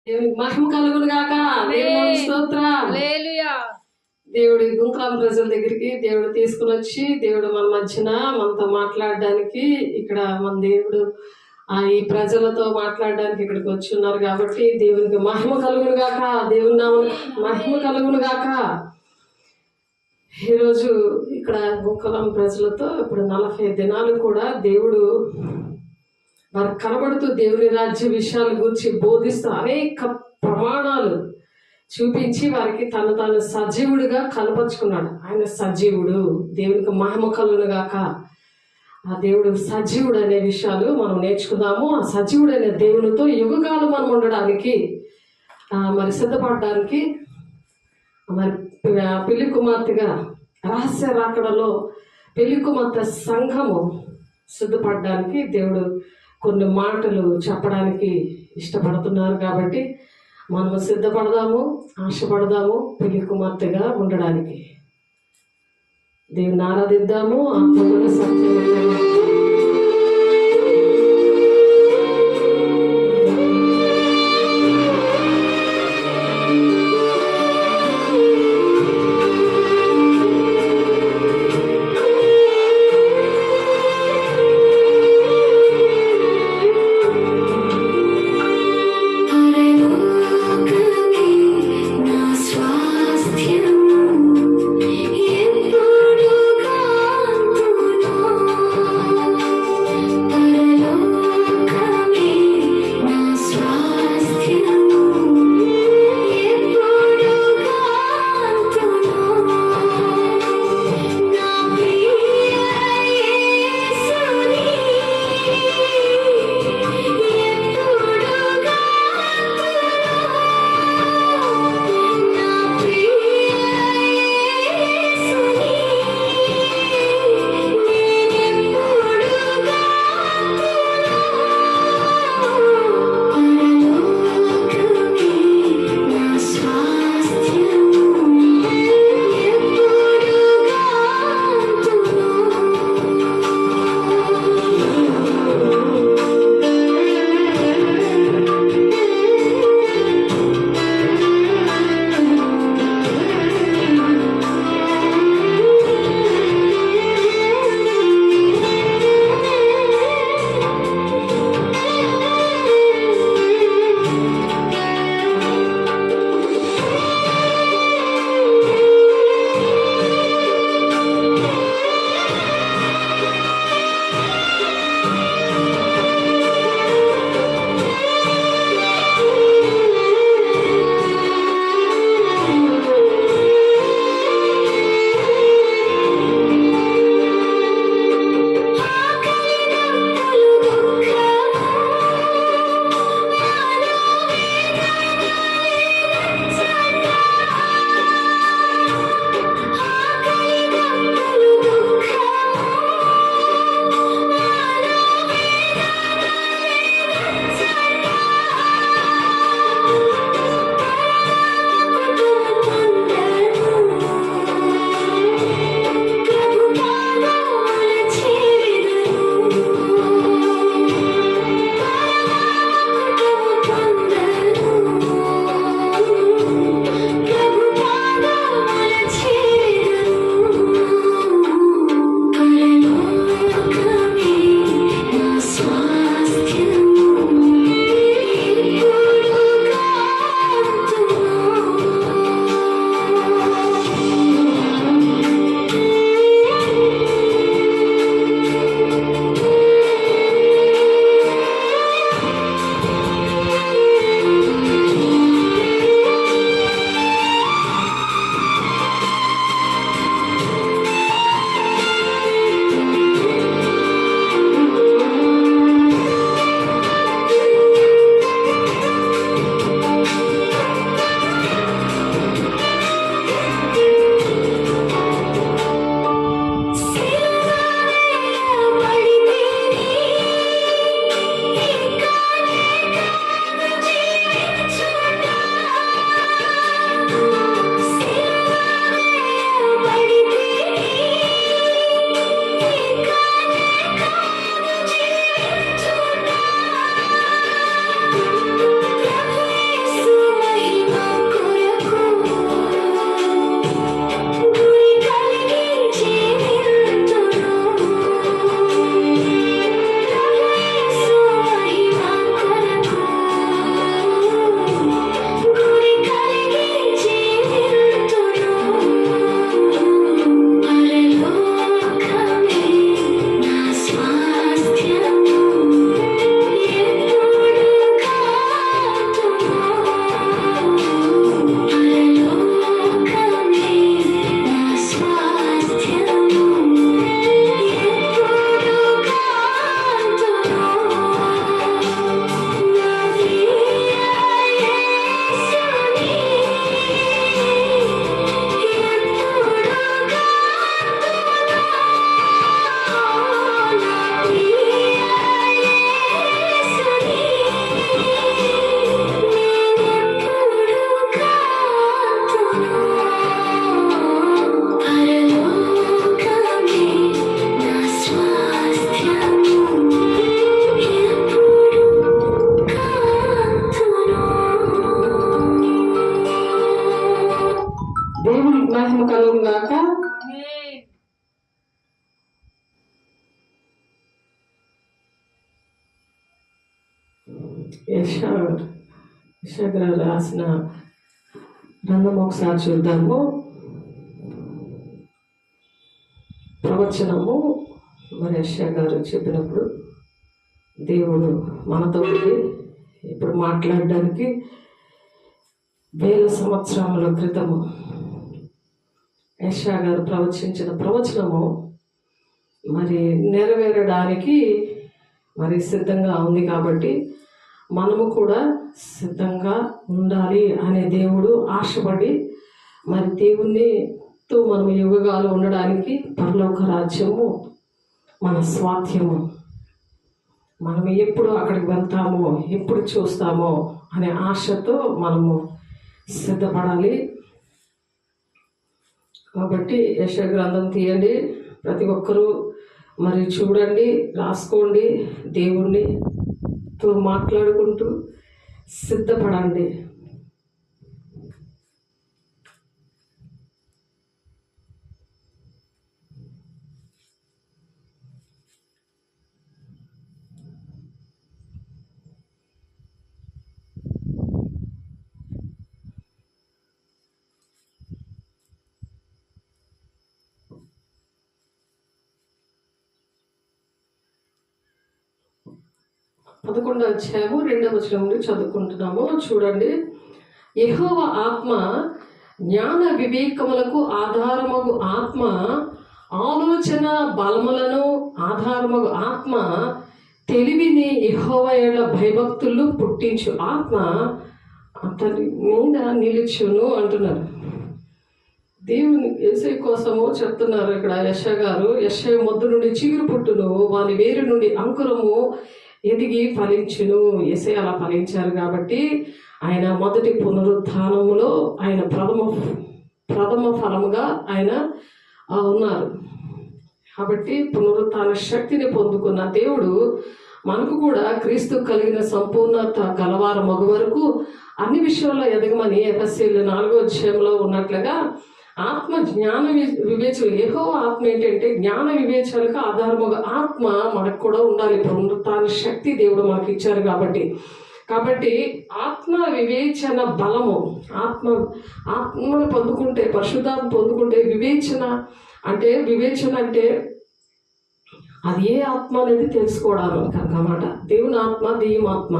దేవునికి మహిమ కలుగును గాక. దేవుని స్తోత్రం. హల్లెలూయా. దేవుడి గుంకలం ప్రజల దగ్గరికి దేవుడు తీసుకుని వచ్చి దేవుడు మన మధ్యన మనతో మాట్లాడడానికి ఇక్కడ మన దేవుడు ఈ ప్రజలతో మాట్లాడడానికి ఇక్కడికి వచ్చి ఉన్నారు కాబట్టి దేవునికి మహిమ కలుగును గాక. దేవుని నామం మహిమ కలుగును గాక. ఈరోజు ఇక్కడ గుంకలం ప్రజలతో ఇప్పుడు 40 దినాలు కూడా దేవుడు వారికి కనబడుతూ దేవుని రాజ్య విషయాల గురించి బోధిస్తూ అనేక ప్రమాణాలు చూపించి వారికి తాను సజీవుడిగా కనపరుచుకున్నాడు. ఆయన సజీవుడు, దేవునికి మహిమ కలుగును గాక. ఆ దేవుడు సజీవుడు అనే విషయాలు మనం నేర్చుకుందాము. ఆ సజీవుడు అనే దేవునితో యుగకాలం మనం ఉండడానికి మరి సిద్ధపడడానికి మరి పెళ్లి కుమార్తెగా రహస్య రాకడలో పెళ్లి కుమార్తె సంఘము సిద్ధపడడానికి దేవుడు కొన్ని మాటలు చెప్పడానికి ఇష్టపడుతున్నారు. కాబట్టి మనము సిద్ధపడదాము, ఆశపడదాము పెళ్లి కుమార్తెగా ఉండడానికి. దేవుని ఆరాధిద్దాము. ఆత్మలో సత్యం మహిమ కలుగును గాక. యెషయా గారు రాసిన గ్రంథం ఒకసారి చూద్దాము. ప్రవచనము మరి యెషయా గారు చెప్పినప్పుడు దేవుడు మనతో ఇప్పుడు మాట్లాడడానికి 1000 సంవత్సరముల క్రితము యెషయా గారు ప్రవచించిన ప్రవచనము మరి నెరవేరడానికి మరి సిద్ధంగా ఉంది. కాబట్టి మనము కూడా సిద్ధంగా ఉండాలి అనే దేవుడు ఆశపడి మరి దేవునితో మనం యుగాలు ఉండడానికి పరలోక రాజ్యము మన స్వాస్థ్యము, మనం ఎప్పుడు అక్కడికి వెళ్తామో ఎప్పుడు చూస్తామో అనే ఆశతో మనము సిద్ధపడాలి. కాబట్టి యెషయా గ్రంథం తీయండి, ప్రతి ఒక్కరూ మరి చూడండి, రాసుకోండి, దేవునితో మాట్లాడుకుంటూ సిద్ధపడండి. పదకొండవ అధ్యాయము 2వ వచనం నుండి చదువుకుంటున్నాము. చూడండి. యెహోవా ఆత్మ జ్ఞాన వివేకములకు ఆధారమగు ఆత్మ, ఆలోచన బలములను ఆధారమగు ఆత్మ, తెలివిని యెహోవా యందు భయభక్తులు పుట్టించు ఆత్మ అతని మీద నిలుచును అంటున్నారు. దేవుని యేసయ్య కోసము చెప్తున్నారు ఇక్కడ యెషయా గారు. యెషయా మొద్దు నుండి చిగురు పుట్టును, వాని వేరు నుండి అంకురము ఎదిగి ఫలించును. యేసయ్య అలా ఫలించారు కాబట్టి ఆయన మొదటి పునరుత్థానములో ఆయన ప్రథమ ఫలముగా ఆయన ఉన్నారు. కాబట్టి పునరుత్థాన శక్తిని పొందుకున్న దేవుడు మనకు కూడా క్రీస్తు కలిగిన సంపూర్ణత గలవార మగు వరకు అన్ని విషయాల్లో ఎదగమని ఎఫెసీయులు 4వ అధ్యాయంలో ఉన్నట్లుగా ఆత్మ జ్ఞాన వివేచన, యెహోవా ఆత్మ ఏంటంటే జ్ఞాన వివేచనకు ఆధారముగా ఆత్మ మనకు కూడా ఉండాలి. పునరుత్థాన శక్తి దేవుడు మనకి ఇచ్చారు కాబట్టి ఆత్మ వివేచన బలము, ఆత్మను పొందుకుంటే, పరిశుద్ధాత్మ పొందుకుంటే వివేచన అంటే అది ఏ ఆత్మ అనేది తెలుసుకోవడానికి అన్నమాట. దేవుని ఆత్మ, దెయ్యమాత్మ,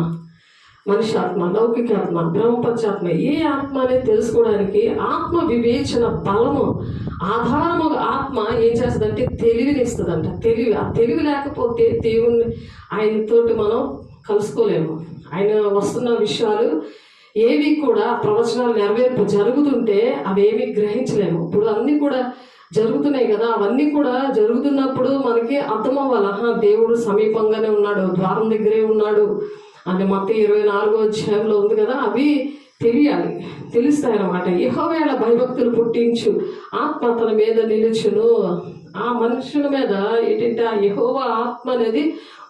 మనిషి ఆత్మ, లౌకిక ఆత్మ, బ్రహ్మపంచాత్మ, ఏ ఆత్మ అనేది తెలుసుకోవడానికి ఆత్మ వివేచన బలము ఆధారముగా ఆత్మ ఏం చేస్తుందంటే తెలివిని ఇస్తుందంట. ఆ తెలివి లేకపోతే దేవుణ్ణి ఆయనతోటి మనం కలుసుకోలేము. ఆయన వస్తున్న విషయాలు ఏవి కూడా ప్రవచనాలు నెరవేర్పు జరుగుతుంటే అవేమి గ్రహించలేము. ఇప్పుడు అన్నీ కూడా జరుగుతున్నాయి కదా, అవన్నీ కూడా జరుగుతున్నప్పుడు మనకి అర్థం అవ్వాలి, దేవుడు సమీపంగానే ఉన్నాడు, ద్వారం దగ్గరే ఉన్నాడు అని మత్తయి 24వ అధ్యాయంలో ఉంది కదా. అవి తెలుస్తాయన్నమాట. యెహోవా యందు భయభక్తులు పుట్టించు ఆత్మ తన మీద నిలుచును. ఆ మనుషుల మీద ఏంటంటే ఆ యెహోవా ఆత్మ అనేది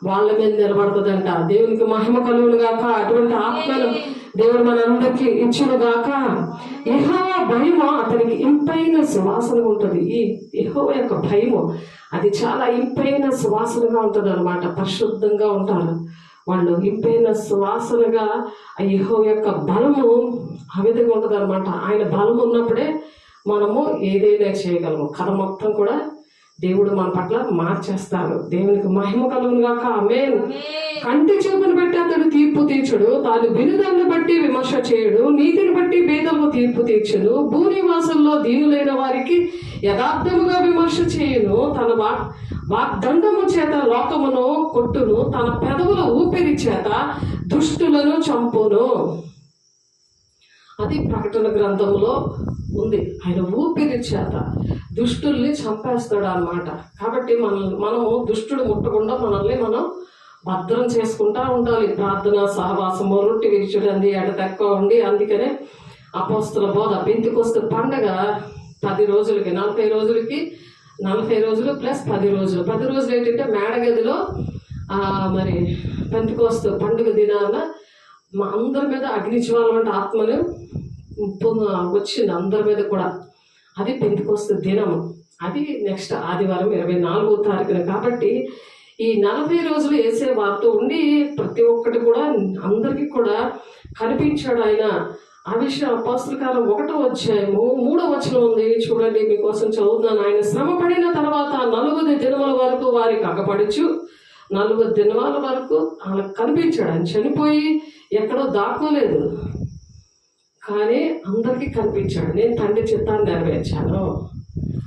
వాళ్ళ మీద నిలబడుతుందంట. దేవునికి మహిమ కలుగును గాక. అటువంటి ఆత్మను దేవుడు మనందరికీ ఇచ్చును గాక. యెహోవా భయము అతనికి ఇంపైన సువాసనగా ఉంటుంది. ఈ యెహోవా యొక్క భయము అది చాలా ఇంపైన సువాసనగా ఉంటుంది అనమాట. పరిశుద్ధంగా ఉంటారు వాళ్ళు. ఇంపైన సువాసనగా ఆ యెహోవా యొక్క బలము ఆ విధంగా ఉంటుంది అనమాట. ఆయన బలం ఉన్నప్పుడే మనము ఏదైనా చేయగలము. కథ మొత్తం కూడా దేవుడు మన పట్ల మార్చేస్తాడు. దేవునికి మహిమ కలుగును గాక. ఆమేన్. కంటి చూపును బట్టి అతడు తీర్పు తీర్చుడు, తాను వినుదలను బట్టి విమర్శ చేయడు, నీతిని బట్టి భేదము తీర్పు తీర్చును, భూనివాసంలో దీనులైన వారికి యథార్థముగా విమర్శ చేయును, తన వాగ్దండము చేత లోకమును కొట్టును, తన పెదవుల ఊపిరి చేత దుష్టులను చంపును. అది ప్రకటన గ్రంథంలో ఉంది. ఆయన ఊపిరి చేత దుష్టుల్ని చంపేస్తాడు అన్నమాట. కాబట్టి మనము దుష్టుడు ముట్టకుండా మనల్ని మనం భద్రం చేసుకుంటా ఉండాలి. ప్రార్థన, సహవాసము, రొట్టె విరుచుడండి, ఎడతెక్కువ ఉండి. అందుకనే అపోస్తల బోధ పెంతెకొస్తు పండగ 10 రోజులకి 40 రోజులు ప్లస్ 10 రోజులు. 10 రోజులు ఏంటంటే మేడగదిలో మరి పెంతెకొస్తు పండుగ దినాన మా అందరి మీద అగ్నిజ్వాలం అంటే ఆత్మను వచ్చింది అందరి మీద కూడా. అది పెంతెకొస్తు దినము. అది నెక్స్ట్ ఆదివారం 24వ తారీఖున. కాబట్టి ఈ 40 రోజులు యేసే వారితో ఉండి ప్రతి ఒక్కటి కూడా అందరికీ కూడా కనిపించాడు ఆయన. ఆ విషయం అపోస్తల కార్యం 1వ అధ్యాయము 3వ వచనం ఉంది, చూడండి, మీకోసం చదువుతున్నాను. ఆయన శ్రమ పడిన తర్వాత 40 దినముల వరకు వారికి అగపడుచు 40 దినాల వరకు వాళ్ళకి కనిపించాడు. ఆయన చనిపోయి ఎక్కడో దాక్కోలేదు, కానీ అందరికీ కనిపించాడు. నేను తండ్రి చిత్తాన్ని నెరవేర్చాను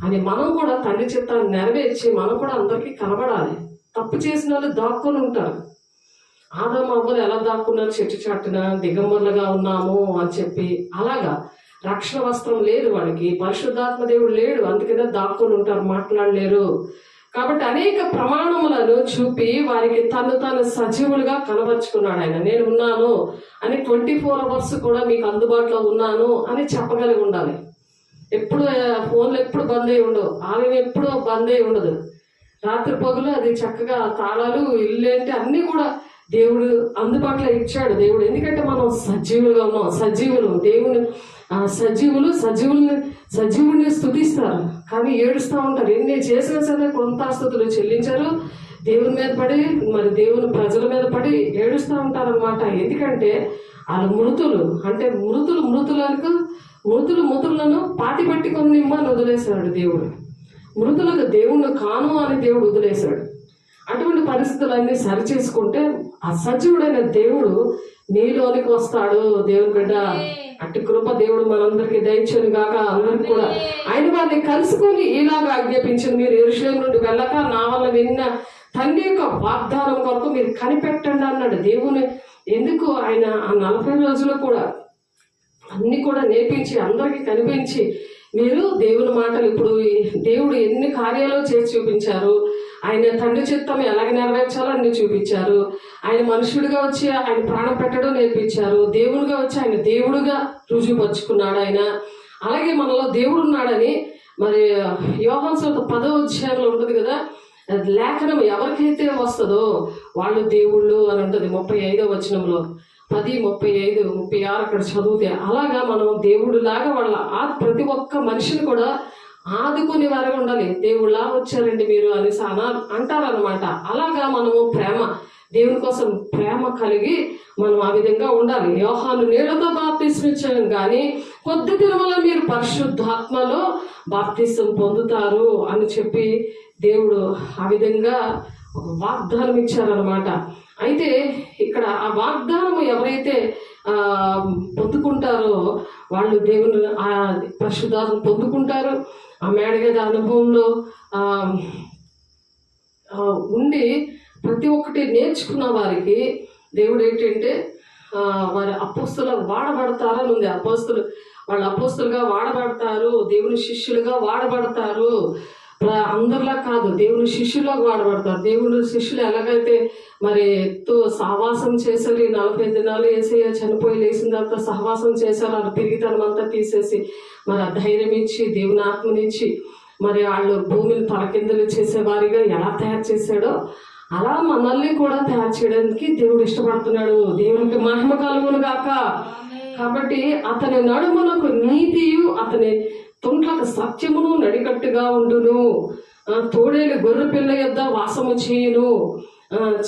అని మనం కూడా తండ్రి చిత్తాన్ని నెరవేర్చి మనం కూడా అందరికీ కనబడాలి. తప్పు చేసిన వాళ్ళు దాక్కొని ఉంటారు. ఆదాము అవ్వలు ఎలా దాక్కున్నారు? చెట్టు చాటున దిగంబరులుగా ఉన్నాము అని చెప్పి. అలాగా రక్షణ వస్త్రం లేదు వాళ్ళకి, పరిశుద్ధాత్మ దేవుడు లేడు, అందుకనే దాక్కొని ఉంటారు, మాట్లాడలేరు. కాబట్టి అనేక ప్రమాణములను చూపి వారికి తాను సజీవులుగా కనబరుచుకున్నాడు ఆయన. నేను ఉన్నాను అని 24 hours కూడా మీకు అందుబాటులో ఉన్నాను అని చెప్పగలిగి ఉండాలి. ఎప్పుడు ఫోన్లు ఎప్పుడు బంద్ అయి ఉండవు, ఆలయం ఎప్పుడూ బంద్ అయి ఉండదు. రాత్రి పగులు అది చక్కగా తాళాలు, ఇల్లు ఏంటి అన్నీ కూడా దేవుడు అందుబాటులో ఇచ్చాడు దేవుడు. ఎందుకంటే మనం సజీవులుగా ఉన్నాం. సజీవులు దేవుని సజీవుల్ని స్తుతిస్తారు, కానీ ఏడుస్తూ ఉంటారు. ఎన్ని చేసినా సరే కృతాస్తుతులు చెల్లించారు, దేవుని మీద పడి మరి దేవుని ప్రజల మీద పడి ఏడుస్తూ ఉంటారు అనమాట. ఎందుకంటే వాళ్ళు మృతులు. అంటే మృతులను పాతి పెట్టుకొని నిమ్మని వదిలేశాడు దేవుడు. మృతులకు దేవుణ్ణి కాను అని దేవుడు వదిలేశాడు. అటువంటి పరిస్థితులన్నీ సరిచేసుకుంటే అసజీవుడైన దేవుడు నీలోనికి వస్తాడు. దేవుని బిడ్డ, అట్టి కృప దేవుడు మనందరికీ దయచేయును గాక. అందరికి కూడా ఆయన వారిని కలుసుకొని ఇలాగా ఆజ్ఞాపించింది, మీరు యెరూషలేము నుండి వెళ్ళక నా వల్ల విన్న తండ్రి యొక్క వాగ్దానం కొరకు మీరు కనిపెట్టండి అన్నాడు దేవుని. ఎందుకు ఆయన ఆ 40 రోజులు కూడా అన్ని కూడా నేర్పించి అందరికీ కనిపించి, మీరు దేవుని మాటలు ఇప్పుడు దేవుడు ఎన్ని కార్యాలు చేసి చూపించారు, ఆయన తండ్రి చిత్తం ఎలాగ నెరవేర్చాలో అన్ని చూపించారు. ఆయన మనుషుడిగా వచ్చి ఆయన ప్రాణం పెట్టడం నేర్పించారు. దేవుడిగా వచ్చి ఆయన దేవుడుగా రుజువుపరుచుకున్నాడు ఆయన. అలాగే మనలో దేవుడు ఉన్నాడని మరి యోహాను సువార్త 10వ అధ్యాయంలో ఉంటుంది కదా, లేఖనం ఎవరికైతే వస్తుందో వాళ్ళు దేవుళ్ళు అని ఉంటుంది. 35వ వచనంలో 10, 35, 36 అక్కడ చదివితే అలాగా మనం దేవుడు లాగా వాళ్ళ ప్రతి ఒక్క మనిషిని కూడా ఆదుకునే వారే ఉండాలి. దేవుళ్ళ వచ్చారండి మీరు అనేసి అంటారనమాట. అలాగా మనము దేవుని కోసం ప్రేమ కలిగి మనం ఆ విధంగా ఉండాలి. యోహాను నీళ్లతో బాప్తిస్మం ఇచ్చాను, కానీ కొద్ది దినములో మీరు పరిశుద్ధాత్మలో బాప్తిస్మం పొందుతారు అని చెప్పి దేవుడు ఆ విధంగా ఒక వాగ్దానం ఇచ్చారనమాట. అయితే ఇక్కడ ఆ వాగ్దానం ఎవరైతే పొందుకుంటారో వాళ్ళు దేవుని ఆ పరిశుద్ధాత్మ పొందుకుంటారు. ఆ మేడగది అనుభవంలో ఉండి ప్రతి ఒక్కటి నేర్చుకున్న వారికి దేవుడు ఏంటంటే వారి అపోస్తులుగా వాడబడతారని ఉంది. వాళ్ళు అపోస్తులుగా వాడబడతారు, దేవుని శిష్యులుగా వాడబడతారు. అందరిలా కాదు, దేవుని శిష్యులాగా వాడబడతారు. దేవుని శిష్యులు ఎలాగైతే మరి సహవాసం చేశారు, ఈ 40 దినాలు యేసయ్య చనిపోయి లేచిన తర్వాత సహవాసం చేశారు. వాళ్ళు పిరిగితనమంతా తీసేసి మరి ఆ ధైర్యం ఇచ్చి దేవుని ఆత్మనిచ్చి మరి వాళ్ళు భూమిని తలకిందులు చేసేవారిగా ఎలా తయారు చేశాడో అలా మనల్ని కూడా తయారు చేయడానికి దేవుడు ఇష్టపడుతున్నాడు. దేవునికి మహిమ కలుగును గాక. కాబట్టి అతని నడుమునకు నీతియు అతని తుంట్లకు సత్యమును నడికట్టుగా ఉండును. తోడేలు గొర్రె పిల్ల యొద్ద వాసము చేయును,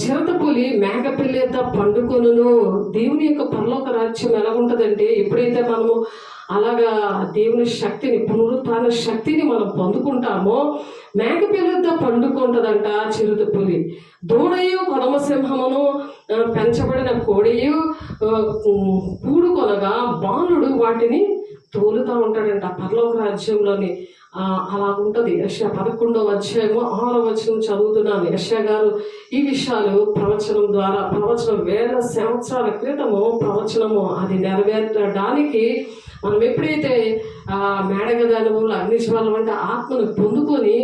చిరతపులి మేక పిల్ల యొద్ద పండుకొనును. దేవుని యొక్క పరలోక రాజ్యం ఎలా ఉంటుందంటే, ఎప్పుడైతే మనము అలాగా దేవుని శక్తిని, పునరుత్థాన శక్తిని మనం పొందుకుంటామో, మేక పిల్ల యొద్ద పండుకుంటుందంట చిరుతపులి. దూడయు కొదమసింహమును పెంచబడిన కోడియు కూడుకొనగా బాలుడు వాటిని తోలుతూ ఉంటాడంట పరలోక రాజ్యంలోని. అలా ఉంటుంది. యెషయా 11వ అధ్యాయము 6వ వచనం చదువుతున్నాను. యెషయా గారు ఈ విషయాలు ప్రవచనం వేల సంవత్సరాల క్రితము ప్రవచనము అది నెరవేర్చడానికి మనం ఎప్పుడైతే మేడగది అనుభవంలో అగ్నిజ్వాలం అంటే ఆత్మను పొందుకొని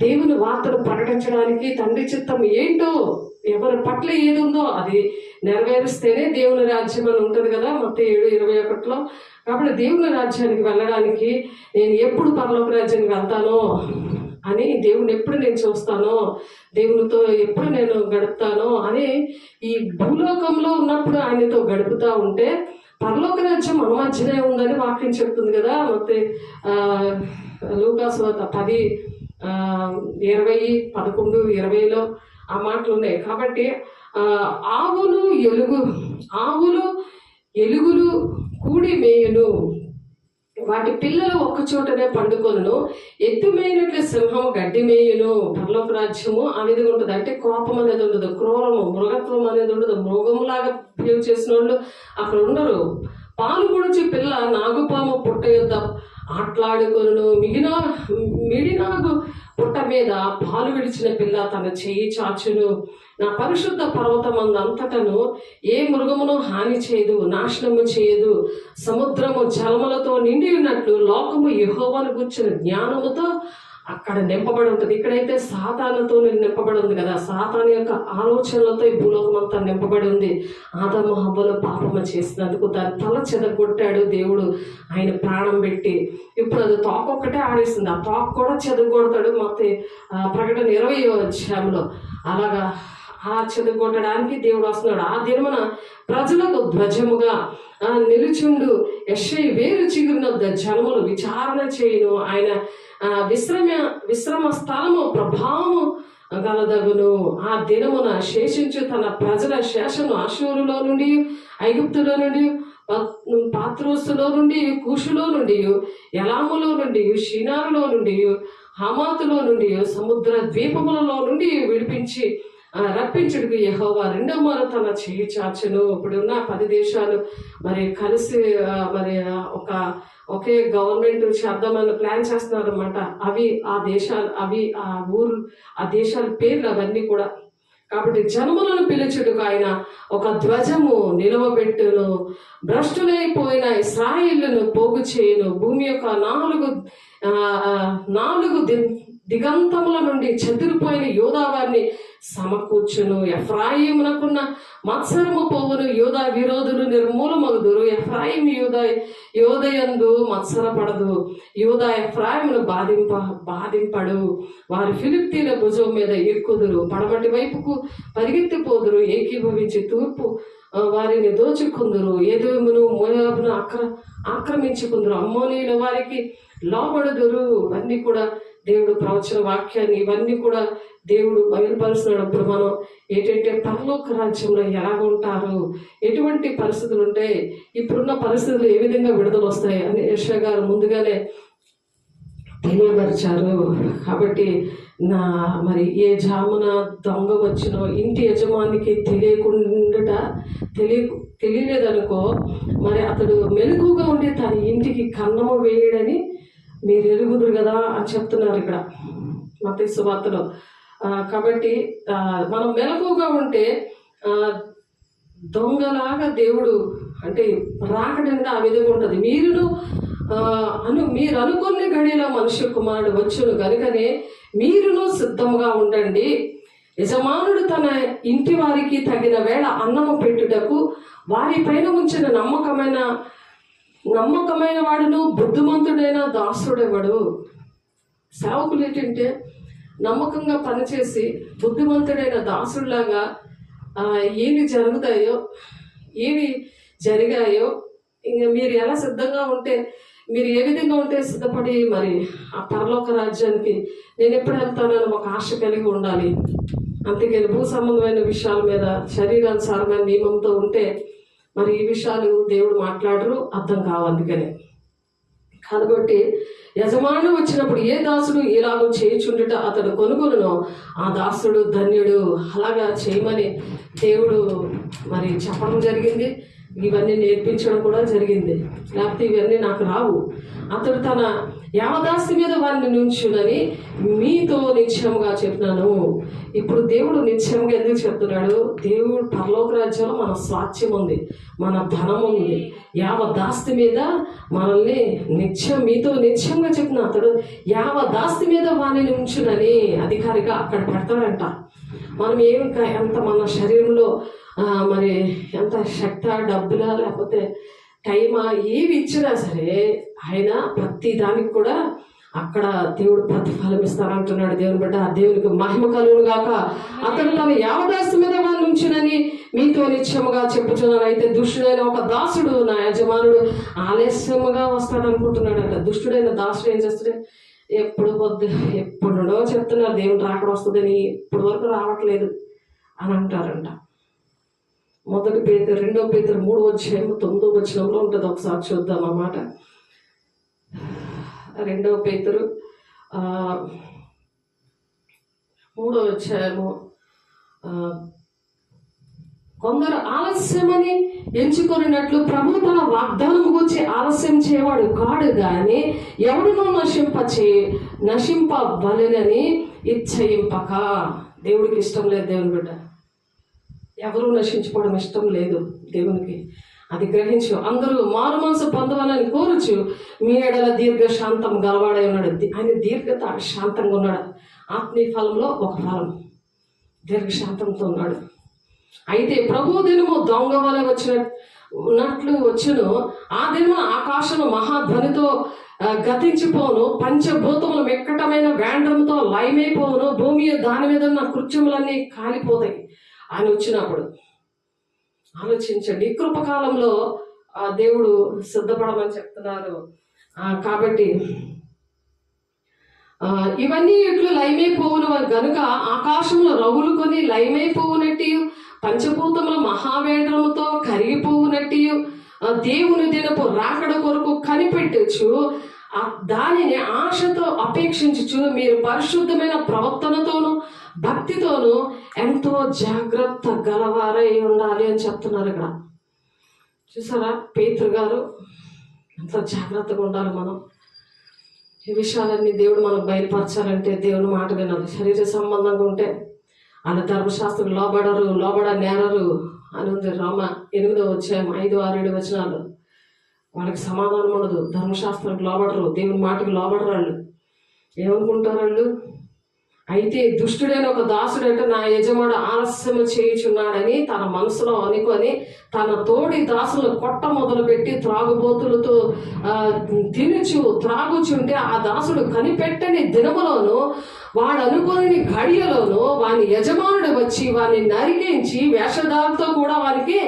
దేవుని వార్తను ప్రకటించడానికి తండ్రి చిత్తం ఏంటో, ఎవరి పట్ల ఏది ఉందో అది నెరవేరిస్తేనే దేవుని రాజ్యం అని ఉంటుంది కదా మత్తయి 7:21లో. కాబట్టి దేవుని రాజ్యానికి వెళ్ళడానికి నేను ఎప్పుడు పరలోక రాజ్యానికి వెళ్తానో అని, దేవుని ఎప్పుడు నేను చూస్తానో, దేవునితో ఎప్పుడు నేను గడుపుతానో అని ఈ భూలోకంలో ఉన్నప్పుడు ఆయనతో గడుపుతూ ఉంటే పరలోక రాజ్యం మన మధ్యనే ఉందని వాక్యం చెప్తుంది కదా. లూకాసు వార్త 10:20-11-20లో ఆ మాటలు ఉన్నాయి. కాబట్టి ఆవులు ఎలుగులు కూడి మేయును, వాటి పిల్లలు ఒక్క చోటనే పండుకొను, ఎత్తుమైనట్లు సింహము గడ్డి మేయును. పరలోక రాజ్యము ఆ విధంగా ఉంటుంది. అంటే కోపం అనేది ఉండదు, క్రూరము మృగత్వం అనేది ఉండదు. మృగంలాగా బిహేవ్ చేసిన వాళ్ళు అక్కడ ఉండరు. పాలు గురించి పిల్ల నాగుపాము పుట్ట యొద్ద ఆటలాడుకొను, మిడినాగు పుట్ట మీద పాలు విడిచిన పిల్ల తన చెయ్యి చాచును. నా పరిశుద్ధ పర్వతమందు అంతటను ఏ మృగమును హాని చేయదు, నాశనము చేయదు. సముద్రము జలములతో నిండి ఉన్నట్లు లోకము యెహోవాను గూర్చిన జ్ఞానముతో అక్కడ నింపబడి ఉంటుంది. ఇక్కడైతే సాతానుతో నింపబడి ఉంది కదా, సాతాను యొక్క ఆలోచనలతో ఈ భూలోకం అంతా నింపబడి ఉంది. ఆదాము హవ్వలు పాపము చేసినందుకు దాని తల చెదగొట్టాడు దేవుడు, ఆయన ప్రాణం పెట్టి. ఇప్పుడు అది తోక ఒక్కటే ఆడేస్తుంది, ఆ తోక కూడా చెదగొడతాడు. మొత్తం ప్రకటన 20వ అధ్యాయంలో అలాగా ఆ చెదగొట్టడానికి దేవుడు వస్తున్నాడు. ఆ దినమున ప్రజలకు ధ్వజముగా నిలుచుండు యెషయి వేరు చిగురిన జనములు విచారణ చేయును. ఆయన విశ్రమ స్థలము ప్రభావము గలదగును. ఆ దినమున శేషించు తన ప్రజల శేషను అషూరులో నుండి, ఐగుప్తులో నుండి, పాత్రోసులో నుండి, కూషులో నుండి, ఎలాములో నుండి, షినారులో నుండి, హమాతులో నుండి, సముద్ర ద్వీపములలో నుండి విడిపించి రప్పించుడికి యెహోవా రెండవ మారు తన చెయ్యి చాచును. ఇప్పుడున్న 10 దేశాలు మరి కలిసి మరి ఒకే గవర్నమెంట్ చేద్దామని ప్లాన్ చేస్తున్నారు అనమాట. ఆ దేశాల పేర్లు అవన్నీ కూడా. కాబట్టి జనములను పిలుచుటకు ఆయన ఒక ధ్వజము నిలవబెట్టును, భ్రష్టులైపోయిన ఇశ్రాయేలును పోగు చేయును. భూమి యొక్క నాలుగు దిగంతముల నుండి చెదిరిపోయిన యూదా వారిని సమకూర్చును. ఎఫ్రాయిమునకున్న మత్సరము పోవును, యూదా విరోధులు నిర్మూలమగుదురు. ఎఫ్రాయిం యోదయందు మత్సరపడదు, యూదా ఎఫ్రాయిమును బాధింపడు. వారి ఫిలిప్తీల భుజం మీద ఎక్కుదురు, పడమటి వైపుకు పరిగెత్తిపోదురు, ఏకీభవించి తూర్పు వారిని దోచుకుందురు. ఎదోమును మోయాబును ఆక్రమించుకుందరు, అమ్మోనీయుల వారికి లోబడుదురు. ఇవన్నీ కూడా దేవుడు ప్రవచన వాక్యాన్ని ఇవన్నీ కూడా దేవుడు బయలుపరుస్తున్నప్పుడు మనం ఏంటంటే పరలోక రాజ్యంలో ఎలాగ ఉంటారు, ఎటువంటి పరిస్థితులు ఉంటాయి, ఇప్పుడున్న పరిస్థితులు ఏ విధంగా విడుదల వస్తాయి అని యెషయా గారు ముందుగానే తెలియపరిచారు. కాబట్టి మరి ఏ జామున దొంగ వచ్చినో ఇంటి యజమానికి తెలియలేదనుకో, మరి అతడు మెలకుగా ఉండి తన ఇంటికి కన్నము వేయడని మీరు ఎరుగుదురు కదా అని చెప్తున్నారు ఇక్కడ మత్తయి సువార్తలో. కాబట్టి మనం మెలకుగా ఉంటే దొంగలాగా దేవుడు అంటే రాకడంగా ఆ విధంగా ఉంటుంది. మీరు అనుకున్న గడిలో మనుష్య కుమారుడు వచ్చును కనుకనే మీరును సిద్ధముగా ఉండండి. యజమానుడు తన ఇంటి వారికి తగిన వేళ అన్నము పెట్టుటకు వారి పైన ఉంచిన నమ్మకమైన వాడును బుద్ధిమంతుడైన దాసుడెవడు. సేవకులు ఏంటంటే నమ్మకంగా పనిచేసి బుద్ధిమంతుడైన దాసుడిలాగా ఏవి జరుగుతాయో ఏవి జరిగాయో ఇంకా మీరు ఎలా సిద్ధంగా ఉంటే, మీరు ఏ విధంగా ఉంటే సిద్ధపడి మరి ఆ పరలోక రాజ్యానికి నేను ఎప్పుడు వెళ్తానని ఒక ఆశ కలిగి ఉండాలి. అంతేకాని భూ సంబంధమైన విషయాల మీద శరీరానుసారమైన నియమంతో ఉంటే మరి ఈ విషయాలు దేవుడు మాట్లాడరు, అర్థం కావు. అందుకని కాబట్టి యజమానుడు వచ్చినప్పుడు ఏ దాసుడు ఇలాగో చేయుచుండుట అతడు కొనుగోలునో ఆ దాసుడు ధన్యుడు. అలాగా చేయమని దేవుడు మరి చెప్పడం జరిగింది, ఇవన్నీ నేర్పించడం కూడా జరిగింది. లేకపోతే ఇవన్నీ నాకు రావు. అతడు తన యావదాస్తి మీద వారిని నుంచునని మీతో నిశ్చయముగా చెప్పినాను. ఇప్పుడు దేవుడు నిశ్చయంగా ఎందుకు చెప్తున్నాడు? దేవుడు పరలోక రాజ్యంలో మన స్వాస్థ్యం ఉంది, మన ధనం ఉంది. యావదాస్తి మీద మనల్ని మీతో నిశ్చయంగా చెప్పిన అతడు యావదాస్తి మీద వారిని ఉంచునని అధికారిగా అక్కడ పెడతాడంట. మనం ఎంత మన శరీరంలో మరి ఎంత శక్తి, డబ్బులా లేకపోతే టైమా ఏవి ఇచ్చినా సరే ఆయన ప్రతి దానికి కూడా అక్కడ దేవుడు ప్రతిఫలం ఇస్తానంటున్నాడు. దేవుని బిడ్డ, దేవునికి మహిమ కలుగును గాక. అతడు తన యావదాస్తి మీద వాడిని ఉంచునని మీతో నిత్యముగా చెప్పుచున్నాను. అయితే దుష్టుడైన ఒక దాసుడు నా యజమానుడు ఆలస్యముగా వస్తాడనుకుంటున్నాడట. దుష్టుడైన దాసుడు ఏం చేస్తాడు? ఎప్పుడునో చెప్తున్నారు దేవుని రాకడ వస్తుందని, ఇప్పటి వరకు రావట్లేదు అని అంటారంట. 1 పేతురు 2 పేతురు 3:9 ఉంటుంది. ఒకసారి చూద్దాం అన్నమాట. 2 పేతురు 3 కొందరు ఆలస్యమని ఎంచుకొనినట్లు ప్రభు తన వాగ్దానం గురించి ఆలస్యం చేయవాడు కాడు గాని ఎవడునో నశింపవలెనని ఇచ్చయింపక. దేవుడికి ఇష్టం లేదు. దేవుని బిడ్డ, ఎవరు నశించుకోవడం ఇష్టం లేదు దేవునికి. అది గ్రహించు. అందరూ మారు మనసు పొందవాలని కోరుచు మీ ఎడల దీర్ఘ శాంతం గలవాడై ఉన్నాడు. ఆయన దీర్ఘత శాంతంగా ఉన్నాడు. ఆత్మీయ ఫలంలో ఒక ఫలం దీర్ఘశాంతంతో ఉన్నాడు. అయితే ప్రభు దినము దొంగ వలె వచ్చినట్లు వచ్చును. ఆ దినమున ఆకాశము మహాధ్వనితో గతించిపోను, పంచభూతములు మెక్కటమైన వేండ్రంతో లయమైపోవును, భూమి దాని మీద ఉన్న కృత్యములన్నీ కాలిపోతాయి ఆయన వచ్చినప్పుడు. ఆలోచించండి. ఈ కృపకాలంలో దేవుడు సిద్ధపడమని చెప్తున్నారు. కాబట్టి ఇవన్నీ ఇట్లు లయమైపోవును గనుక ఆకాశంలో రగులుకొని లయమైపోవునట్టు, పంచభూతముల మహావేంద్రముతో కరిగిపోవునట్టు దేవుని దినపు రాకడ కొరకు కనిపెట్టచ్చు దానిని ఆశతో అపేక్షించుచు మీరు పరిశుద్ధమైన ప్రవర్తనతోనూ భక్తితోనూ ఎంతో జాగ్రత్త గలవారై ఉండాలి అని చెప్తున్నారు ఇక్కడ. చూసారా పేతురు గారు, ఎంతో జాగ్రత్తగా ఉండాలి మనం. ఈ విషయాలన్నీ దేవుడు మనకు బయలుపరచాలంటే దేవుని మాట వినాలి. శరీర సంబంధంగా ఉంటే వాళ్ళ ధర్మశాస్త్రం లోబడ నేరరు అని ఉంది. రోమ 8:5-6 వాళ్ళకి సమాధానం ఉండదు. ధర్మశాస్త్రానికి లోబడరు, దేవుని మాటకి లోబడరు. వాళ్ళు ఏమనుకుంటారు వాళ్ళు? అయితే దుష్టుడైన ఒక దాసుడంటే నా యజమాడు ఆలస్యం చేయుచున్నాడని తన మనసులో అనుకొని తన తోడి దాసులను కొట్ట మొదలుపెట్టి త్రాగుబోతులతో త్రాగుచుంటే ఆ దాసుడు కనిపెట్టని దినములోను వాడు అనుకోని ఘడియలోను వాని యజమానుడు వచ్చి వాని నరికించి వేషధారులతో కూడా వానికి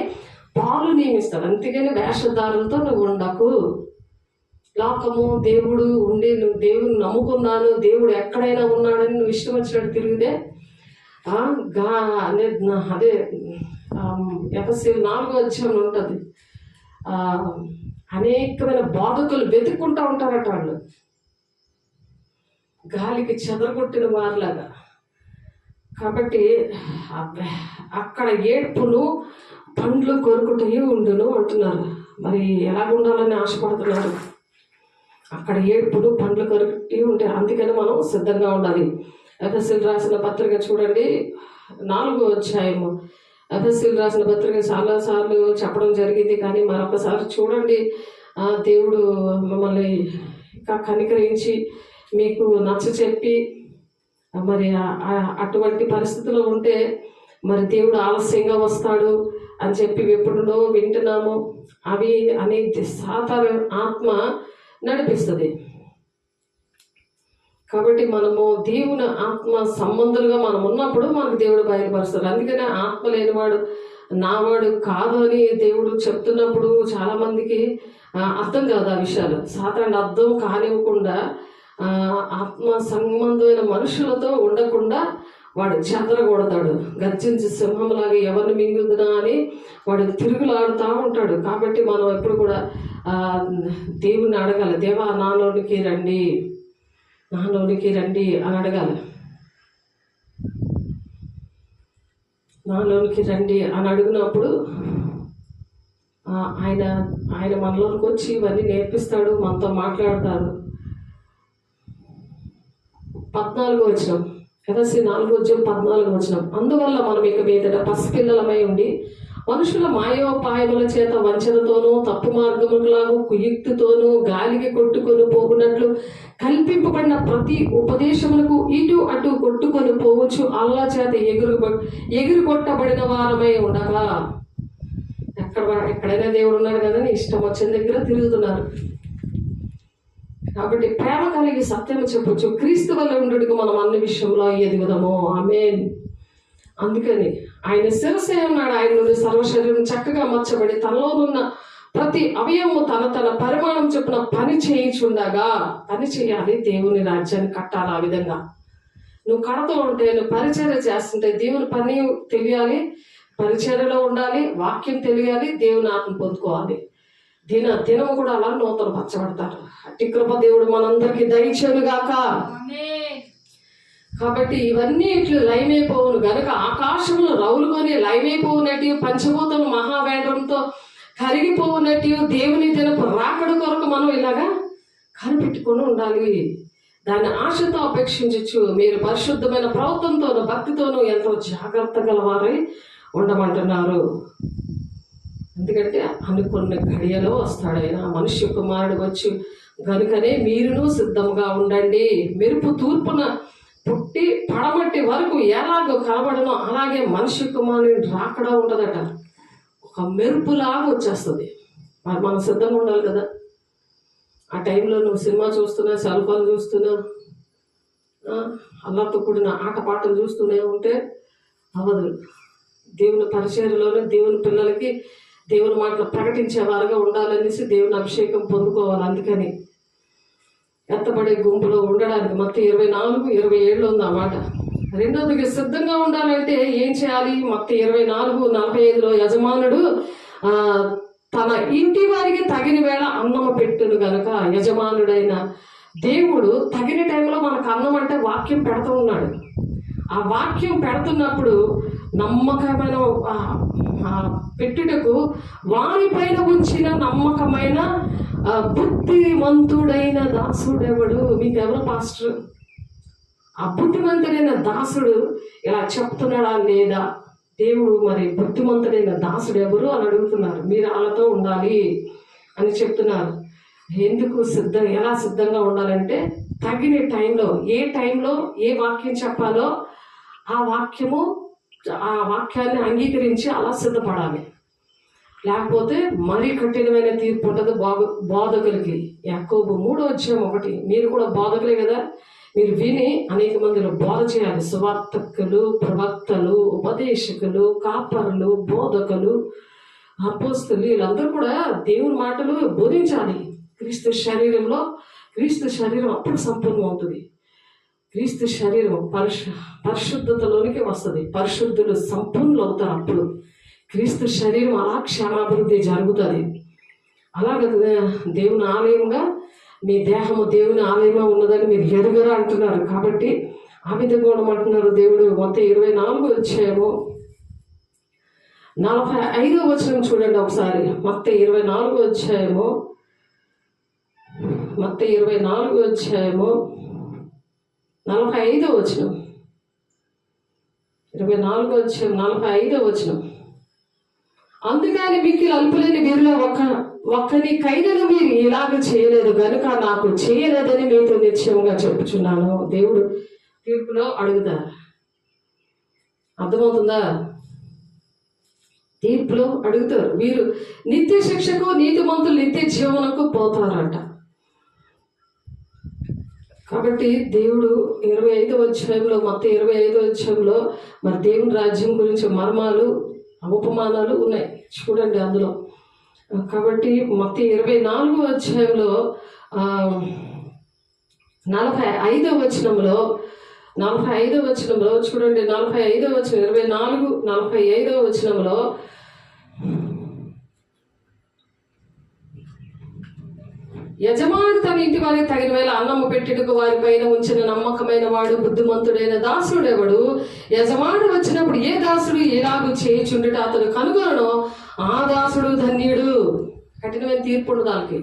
పాలు నియమిస్తాడు. అందుకని వేషధారులతో నువ్వు ఉండకు. లోకము దేవుడు ఉండి నువ్వు దేవుని నమ్ముకున్నాను, దేవుడు ఎక్కడైనా ఉన్నాడని నువ్వు ఇష్టం వచ్చినట్టు తిరిగితే అదే ఎఫెసీయులు 4:4 ఉంటుంది. అనేకమైన బాధకులు వెతుక్కుంటూ ఉంటారట వాళ్ళు, గాలికి చెదరగొట్టిన వారిలాగా. కాబట్టి అక్కడ ఏడ్పును పండ్లు కొరుకుటయు ఉండును అంటున్నారు. మరి ఎలాగుండాలని ఆశపడుతున్నారు? అక్కడ ఏడ్పును పండ్లు కొరుకుటయు ఉంటాయి. అందుకని మనం సిద్ధంగా ఉండాలి. ఎఫెసీయులు రాసిన పత్రిక చూడండి, 4 ఎఫెసీయులు రాసిన పత్రిక చాలాసార్లు చెప్పడం జరిగింది, కానీ మరొకసారి చూడండి. దేవుడు మిమ్మల్ని ఇంకా కనికరించి మీకు నచ్చ చెప్పి మరి అటువంటి పరిస్థితిలో ఉంటే మరి దేవుడు ఆలస్యంగా వస్తాడు అని చెప్పి ఎప్పుడునో వింటున్నాము. అవి అనే సాతాను ఆత్మ నడిపిస్తుంది. కాబట్టి మనము దేవుని ఆత్మ సంబంధులుగా మనం ఉన్నప్పుడు మనకు దేవుడు బయలుపరుస్తాడు. అందుకనే ఆత్మ లేనివాడు నావాడు కాదు అని దేవుడు చెప్తున్నప్పుడు చాలా మందికి అర్థం కాదు ఆ విషయాలు. సాతాను అర్థం కానివ్వకుండా ఆత్మ సంబంధమైన మనుషులతో ఉండకుండా వాడు చెదరగొడతాడు. గర్జించి సింహంలాగా ఎవరిని మింగుదునా అని వాడు తిరుగులాడుతూ ఉంటాడు. కాబట్టి మనం ఎప్పుడు కూడా దేవుని అడగాలి, దేవా నాలోనికి రండి అని అడగాలి. నాలోనికి రండి అని అడిగినప్పుడు ఆయన మనలోనికి వచ్చి ఇవన్నీ నేర్పిస్తాడు, మనతో మాట్లాడతాడు. 14 ఎఫెసీ 4:14 అందువల్ల మనం ఇక మీదట పసిపిల్లలమై ఉండి మనుషుల మాయోపాయముల చేత వంచనతోనూ తప్పు మార్గములాగు కుయుక్తితోనూ గాలికి కొట్టుకొని పోకున్నట్లు కల్పింపబడిన ప్రతి ఉపదేశములకు ఇటు అటు కొట్టుకొని పోవచ్చు అల్లా చేత ఎగురు కొట్టబడిన వారమై ఉండగా. ఎక్కడైనా దేవుడు ఉన్నాడు కదా, ఇష్టం వచ్చిన దగ్గర తిరుగుతున్నారు. కాబట్టి ప్రేమ కలిగి సత్యం చెప్పొచ్చు. క్రీస్తు వల్ల ఉండేట్టుగా మనం అన్ని విషయంలో ఎదుగుదాము. ఆమేన్. అందుకని ఆయన శిరస్సు ఉన్నాడు. ఆయన నుండి సర్వ శరీరం చక్కగా మచ్చబడి తనలోనున్న ప్రతి అవయవము తన తన పరిమాణం చొప్పున పని చేయాలి. దేవుని రాజ్యాన్ని కట్టాలి. ఆ విధంగా నువ్వు కడతా ఉంటే, నువ్వు పరిచర్య చేస్తుంటే దేవుని పని తెలియాలి, పరిచర్యలో ఉండాలి, వాక్యం తెలియాలి, దేవుని ఆత్మ పొందుకోవాలి. దినము కూడా అలా నూతన పరచబడతారు. అట్టి కృప దేవుడు మనందరికీ దయచేయుగాక. కాబట్టి ఇవన్నీ ఇట్లు లయమైపోవును గనుక ఆకాశములు రౌలుకొని లయమైపోవునట్టు పంచభూతము మహావేంద్రంతో కరిగిపోవునట్టు దేవుని దినపు రాకడ కొరకు మనం ఇలాగా కనిపెట్టుకొని ఉండాలి. దాన్ని ఆశతో అపేక్షించచ్చు. మీరు పరిశుద్ధమైన ప్రవర్తనతోనూ భక్తితోనూ ఎంతో జాగ్రత్త గలవారై ఉండమంటున్నారు. ఎందుకంటే అనుకున్న ఘడియలో వస్తాడు ఆయన, మనుష్య కుమారుడు వచ్చి గనుకనే మీరును సిద్ధంగా ఉండండి. మెరుపు తూర్పున పుట్టి పడమట్టి వరకు ఎలాగో కనబడనో అలాగే మనుష్య కుమారుని రాకడా ఉంటుందట. ఒక మెరుపులాగా వచ్చేస్తుంది. మరి మనం సిద్ధంగా ఉండాలి కదా. ఆ టైంలో నువ్వు సినిమా చూస్తున్నా, సెల్ ఫోన్ చూస్తున్నా, అల్లతో కూడిన ఆటపాటలు చూస్తూనే ఉంటే అవదు. దేవుని పరిచర్యలోనే దేవుని పిల్లలకి దేవుని మాటలు ప్రకటించేవారుగా ఉండాలనేసి దేవుని అభిషేకం పొందుకోవాలి. అందుకని ఎత్తబడే గుంపులో ఉండడానికి మత్తయి 24:27 ఉంది ఆ మాట. రెండోదిగా సిద్ధంగా ఉండాలంటే ఏం చేయాలి? మత్తయి 24:45 యజమానుడు తన ఇంటి వారికి తగిన వేళ అన్నము పెట్టును గనక, యజమానుడైన దేవుడు తగిన టైంలో మనకు అన్నం అంటే వాక్యం పెడుతూ ఉన్నాడు. ఆ వాక్యం పెడుతున్నప్పుడు నమ్మకమైన పెట్టుటకు వారిపైన ఉంచిన నమ్మకమైన బుద్ధిమంతుడైన దాసుడెవడు? మీకెవరు పాస్టర్? ఆ బుద్ధిమంతుడైన దాసుడు ఇలా చెప్తున్నాడా లేదా? దేవుడు మరి బుద్ధిమంతుడైన దాసుడు ఎవరు అని అడుగుతున్నారు. మీరు వాళ్ళతో ఉండాలి అని చెప్తున్నారు. ఎందుకు ఎలా సిద్ధంగా ఉండాలంటే తగిన టైంలో, ఏ టైంలో ఏ వాక్యం చెప్పాలో ఆ వాక్యాన్ని అంగీకరించి అలా సిద్ధపడాలి. లేకపోతే మరీ కఠినమైన తీర్పు ఉంటుంది బోధకులకి. యాకోబు 3:1 మీరు కూడా బోధకులే కదా, మీరు విని అనేక మందిలో బోధ చేయాలి. సువార్తకులు, ప్రవక్తలు, ఉపదేశకులు, కాపరులు, బోధకులు, అపోస్తలు వీళ్ళందరూ కూడా దేవుని మాటలు బోధించాలి. క్రీస్తు శరీరం అప్పుడు సంపూర్ణం అవుతుంది. క్రీస్తు శరీరం పరిశుద్ధతలోనికి వస్తుంది. పరిశుద్ధులు సంపూర్ణులు అవుతారు. అప్పుడు క్రీస్తు శరీరం అలా క్షేమాభివృద్ధి జరుగుతుంది. అలాగే దేవుని ఆలయంగా మీ దేహము దేవుని ఆలయంగా ఉన్నదని మీరు ఎరుగరా అంటున్నారు. కాబట్టి ఆ విధంగా ఉండమంటున్నారు దేవుడు. మత్తయి 24:45 చూడండి ఒకసారి. మత్తయి 24:45 24:45 అందుకని మీకు అల్పులేని వీరిలో ఒక్కని కైదను మీరు ఇలాగ చేయలేదు గనుక నాకు చేయలేదని మీతో నిశ్చయంగా చెప్పుచున్నాను. దేవుడు తీర్పులో అడుగుతారు. అర్థమవుతుందా? తీర్పులో అడుగుతారు. వీరు నిత్య శిక్షకు, నీతిమంతులు నిత్య జీవనకు పోతారంట. కాబట్టి దేవుడు 25వ మత్తయి 25వ మరి దేవుని రాజ్యం గురించి మర్మాలు, ఉపమానాలు ఉన్నాయి చూడండి అందులో. కాబట్టి మత్తయి 24వ 45వ చూడండి. 45వ 24:45 యజమానుడు తన ఇంటి వారికి తగిన వేళ అన్నము పెట్టుటకు వారి పైన ఉంచిన నమ్మకమైన వాడు బుద్ధిమంతుడైన దాసుడెవడు? యజమానుడు వచ్చినప్పుడు ఏ దాసుడు ఎలాగూ చేయుచుండుట అతడు కనుగొనను, ఆ దాసుడు ధన్యుడు. కఠినమైన తీర్పు ఉండదు దానికి.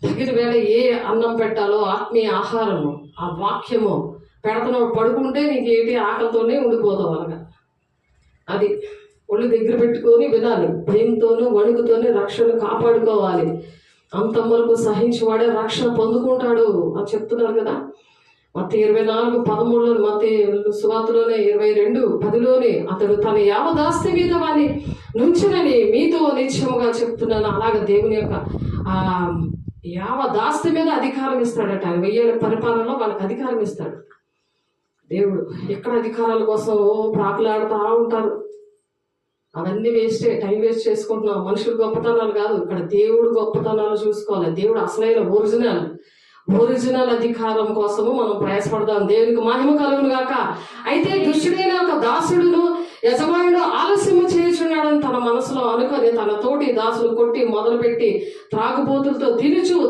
తగిన వేళ ఏ అన్నం పెట్టాలో, ఆత్మీయ ఆహారము, ఆ వాక్యము పెడుతున్నావు. పడుకుంటే నీకు ఏంటి ఆకలితోనే ఉండిపోతావు. అలాగా అది ఒళ్ళు దగ్గర పెట్టుకొని వినాలి. భయంతోనూ వణుకుతోనే రక్షణ కాపాడుకోవాలి. అంతవరకు సహించేవాడే రక్షణ పొందుకుంటాడు అని చెప్తున్నారు కదా. మత్తయి 24:13 మత్తయి సువార్తలోనే 22:10 అతడు తన యావదాస్తి మీద వాని నుంచునని మీతో నిశ్చయముగా చెప్తున్నాను. అలాగే దేవుని యొక్క దాస్తి మీద అధికారం ఇస్తాడట. ఆయన 1000 ఏళ్ళ పరిపాలనలో వాళ్ళకి అధికారం ఇస్తాడు దేవుడు. ఎక్కడ అధికారాల కోసం ప్రాకులాడుతూ ఉంటారు, అవన్నీ వేస్టే, టైం వేస్ట్ చేసుకుంటున్నాం. మనుషులు గొప్పతనాలు కాదు, ఇక్కడ దేవుడు గొప్పతనాలు చూసుకోవాలి. దేవుడు అసలైన ఒరిజినల్ అధికారం కోసము మనం ప్రయాసపడదాం. దేవునికి మహిమ కలుగును గాక. అయితే దుష్టుడైన ఒక దాసుడును యజమానుడు ఆలస్యం చేయుచున్నాడని తన మనసులో అనుకొని తన తోటి దాసుడు కొట్టి మొదలుపెట్టి త్రాగుబోతులతో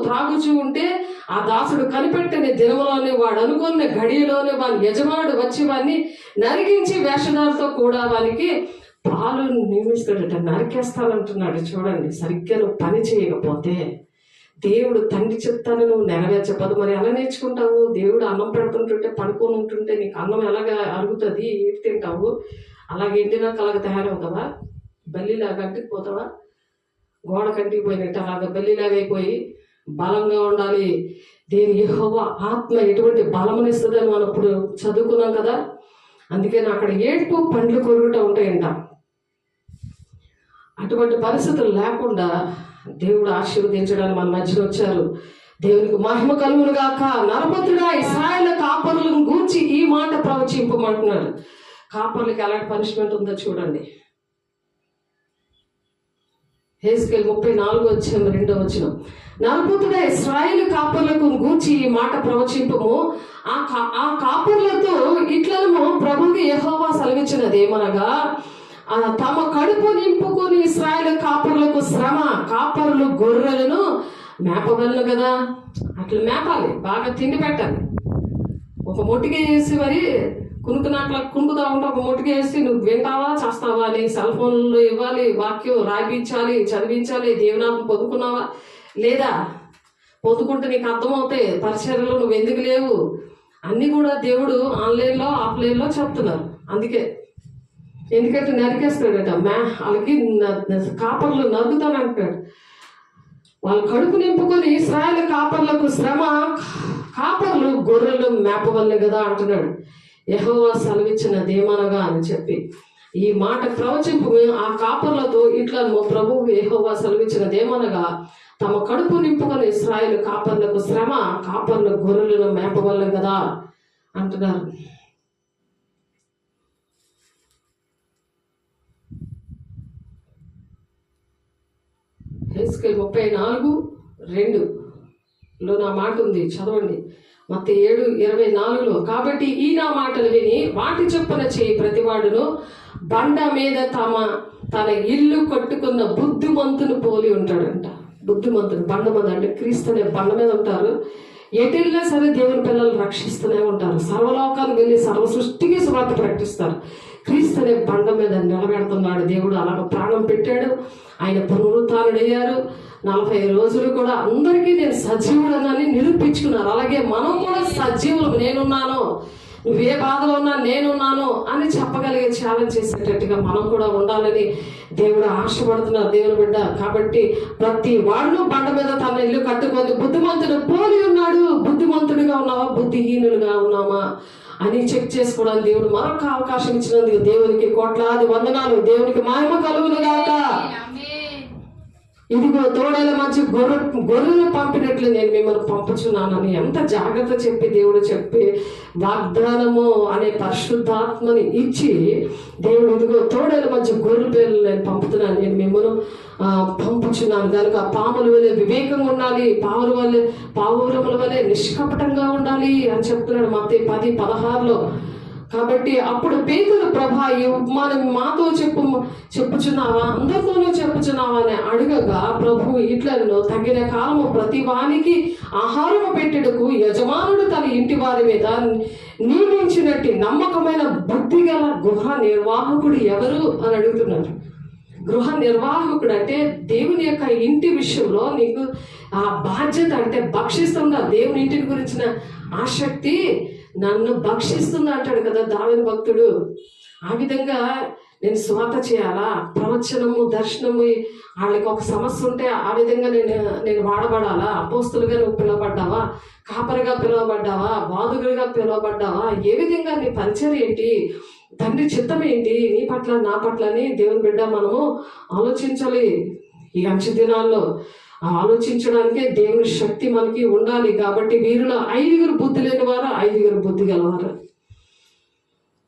త్రాగుచూ ఉంటే ఆ దాసుడు కనిపెట్టని దినములోనే వాడు అనుకున్న గడియలోనే వాని యజమానుడు వచ్చి వాడిని నరికించి వేషధాలతో కూడా వానికి పాలు నియమిస్తాడట. నరికేస్తానంటున్నాడు. చూడండి, సరిగ్గా నువ్వు పని చేయకపోతే దేవుడు తండ్రి చిత్తాన్ని నువ్వు నెరవేర్చకపోదు మరి ఎలా నేర్చుకుంటావు? దేవుడు అన్నం పెడుతుంటుంటే పడుకొని ఉంటుంటే నీకు అన్నం ఎలాగా అరుగుతుంది? ఏది తింటావు? అలాగే ఎండినాక అలాగ తయారవుతావా? బల్లిలాగా అంటిపోతావా? గోడ కంటికి పోయినట్టు అలాగా బల్లిలాగా అయిపోయి బలంగా ఉండాలి. దేని యెహోవా ఆత్మ ఎటువంటి బలమునిస్తుందని మనం ఇప్పుడు చదువుకున్నాం కదా. అందుకని అక్కడ ఏడుపు పండ్లు కొరుకుతూ ఉంటాయంట. అటువంటి పరిస్థితులు లేకుండా దేవుడు ఆశీర్వదించడానికి మన మధ్యన వచ్చారు. దేవునికి మహిమ కలుగును గాక. నరపుత్రుడా, ఇశ్రాయేలు కాపరులను గూర్చి ఈ మాట ప్రవచింపమంటున్నాడు. కాపర్లకి ఎలాంటి పనిష్మెంట్ ఉందో చూడండి. హెజ్కేలు 34:2 నరపుత్రుడా, ఇశ్రాయేలు కాపర్లకు గూర్చి ఈ మాట ప్రవచింపము. ఆ కాపర్లతో ఇట్లను ప్రభువుకి యెహోవా సెలవిచ్చినది ఏమనగా, తమ కడుపు నింపుకొని ఇశ్రాయేలు కాపర్లకు శ్రమ. కాపర్లు గొర్రెలను మేపగలను కదా, అట్లా మేపాలి, బాగా తిండి పెట్టాలి. ఒక మొట్టిగా వేసి మరి కునుకుతా ఉంటా, ఒక మొట్టిగా వేసి నువ్వు వింటావా చేస్తావా అని సెల్ ఫోన్లు ఇవ్వాలి, వాక్యం రాయించాలి, చదివించాలి. దేవునాత్మ పొందుకున్నావా లేదా? పొందుకుంటే నీకు అర్థమవుతాయి పరిచర్యలు నువ్వు ఎందుకు లేవు అన్నీ కూడా దేవుడు ఆన్లైన్లో ఆఫ్లైన్లో చెప్తున్నారు. ఎందుకంటే నరికేస్తాడట. వాళ్ళకి కాపర్లు నరుగుతానంటాడు. వాళ్ళు కడుపు నింపుకొని ఇశ్రాయేలు కాపర్లకు శ్రమ. కాపర్లు గొర్రెలు మేపవల్లి కదా అంటున్నాడు. యెహోవా సెలవిచ్చినదేమనగా అని చెప్పి ఈ మాట ప్రవచింపు. ఆ కాపర్లతో ఇట్లా ప్రభువు యెహోవా సెలవిచ్చినదేమనగా, తమ కడుపు నింపుకొని ఇశ్రాయేలు కాపర్లకు శ్రమ. కాపర్లు గొర్రెలను మేపవల్లి కదా అంటున్నారు. హెజ్కేలు 34:2 నా మాట ఉంది, చదవండి. మత్తయి 7:24 కాబట్టి ఈ నా మాటలు విని వాటి చొప్పున చేయి ప్రతివాడును బండ మీద తన ఇల్లు కట్టుకున్న బుద్ధిమంతుని పోలి ఉంటాడంట. బుద్ధిమంతుడు బండ మీద అంటే క్రీస్తు అనే బండ మీద ఉంటారు. ఎటెళ్ళినా సరే దేవుని పిల్లలు రక్షిస్తూనే ఉంటారు. సర్వలోకానికి వెళ్ళి సర్వ సృష్టికి సువార్త ప్రకటిస్తారు. క్రీస్తు అనే బండ మీద నిలబెడుతున్నాడు దేవుడు. అలాగ ప్రాణం పెట్టాడు. ఆయన పునరుత్థానుడయ్యారు. 40 రోజులు కూడా అందరికీ నేను సజీవుడనని నిరూపించుకున్నారు. అలాగే మనం కూడా సజీవులు, నేనున్నాను, నువ్వే బాధలో ఉన్నా నేనున్నాను అని చెప్పగలిగే ఛాలెంజ్ చేసేటట్టుగా మనం కూడా ఉండాలని దేవుడు ఆశపడుతున్నారు. దేవుని బిడ్డ కాబట్టి ప్రతి వాళ్ళు బండ మీద తన ఇల్లు కట్టుకొని బుద్ధిమంతుడు పోలి ఉన్నాడు. బుద్ధిమంతుడిగా ఉన్నావా, బుద్ధిహీనులుగా ఉన్నామా అని చెక్ చేసుకోవడానికి దేవుడు మరొక అవకాశం ఇచ్చినందుకు దేవునికి కోట్లాది వందనాలు. దేవునికి మహిమ కలుగును గాక. ఇదిగో తోడేల మధ్య గొర్రెలు పంపినట్లు నేను మిమ్మల్ని పంపుచున్నానని ఎంత జాగ్రత్త చెప్పి దేవుడు చెప్పి వాగ్దానము అనే పరిశుద్ధాత్మని ఇచ్చి దేవుడు ఇదిగో తోడేల మధ్య గొర్రెల పేర్లు నేను పంపుతున్నాను, నేను మిమ్మల్ని పంపుచున్నాను కనుక పాముల వలె వివేకంగా ఉండాలి, పావురముల వలె నిష్కపటంగా ఉండాలి అని చెప్తున్నాడు మత్తయి 10:16. కాబట్టి అప్పుడు పేతురు, ప్రభా ఈ ఉపమానం మాతో చెప్పుచున్నావా, అందరితోనూ చెప్పుచున్నావా అని అడగగా ప్రభు ఇట్లను తగిన కాలము ప్రతి వానికి ఆహారము పెట్టుటకు యజమానుడు తన ఇంటి వారి మీద నియమించినట్టు నమ్మకమైన బుద్ధి గల గృహ నిర్వాహకుడు ఎవరు అని అడుగుతున్నారు. గృహ నిర్వాహకుడు అంటే దేవుని యొక్క ఇంటి విషయంలో నీకు ఆ బాధ్యత, అంటే భక్షిస్తుందా దేవుని ఇంటిని గురించిన ఆసక్తి, నన్ను భక్షిస్తుంది అంటాడు కదా దావీదు భక్తుడు. ఆ విధంగా నేను స్వార్థ చేయాలా, ప్రవచనము దర్శనము వాళ్ళకి ఒక సమస్య ఉంటే ఆ విధంగా నేను వాడబడాలా, అపోస్తులుగా నువ్వు పిలువబడ్డావా, కాపరిగా పిలువబడ్డావా, వాదుగులుగా పిలువబడ్డావా, ఏ విధంగా నీ పరిచయం ఏంటి, తండ్రి చిత్తం ఏంటి నీ పట్ల నా పట్ల అని దేవుని బిడ్డ మనము ఆలోచించాలి. ఈ అంచె దినాల్లో ఆలోచించడానికే దేవుని శక్తి మనకి ఉండాలి. కాబట్టి వీరిలో 5 బుద్ధి లేని వారు, 5 బుద్ధి గలవారు.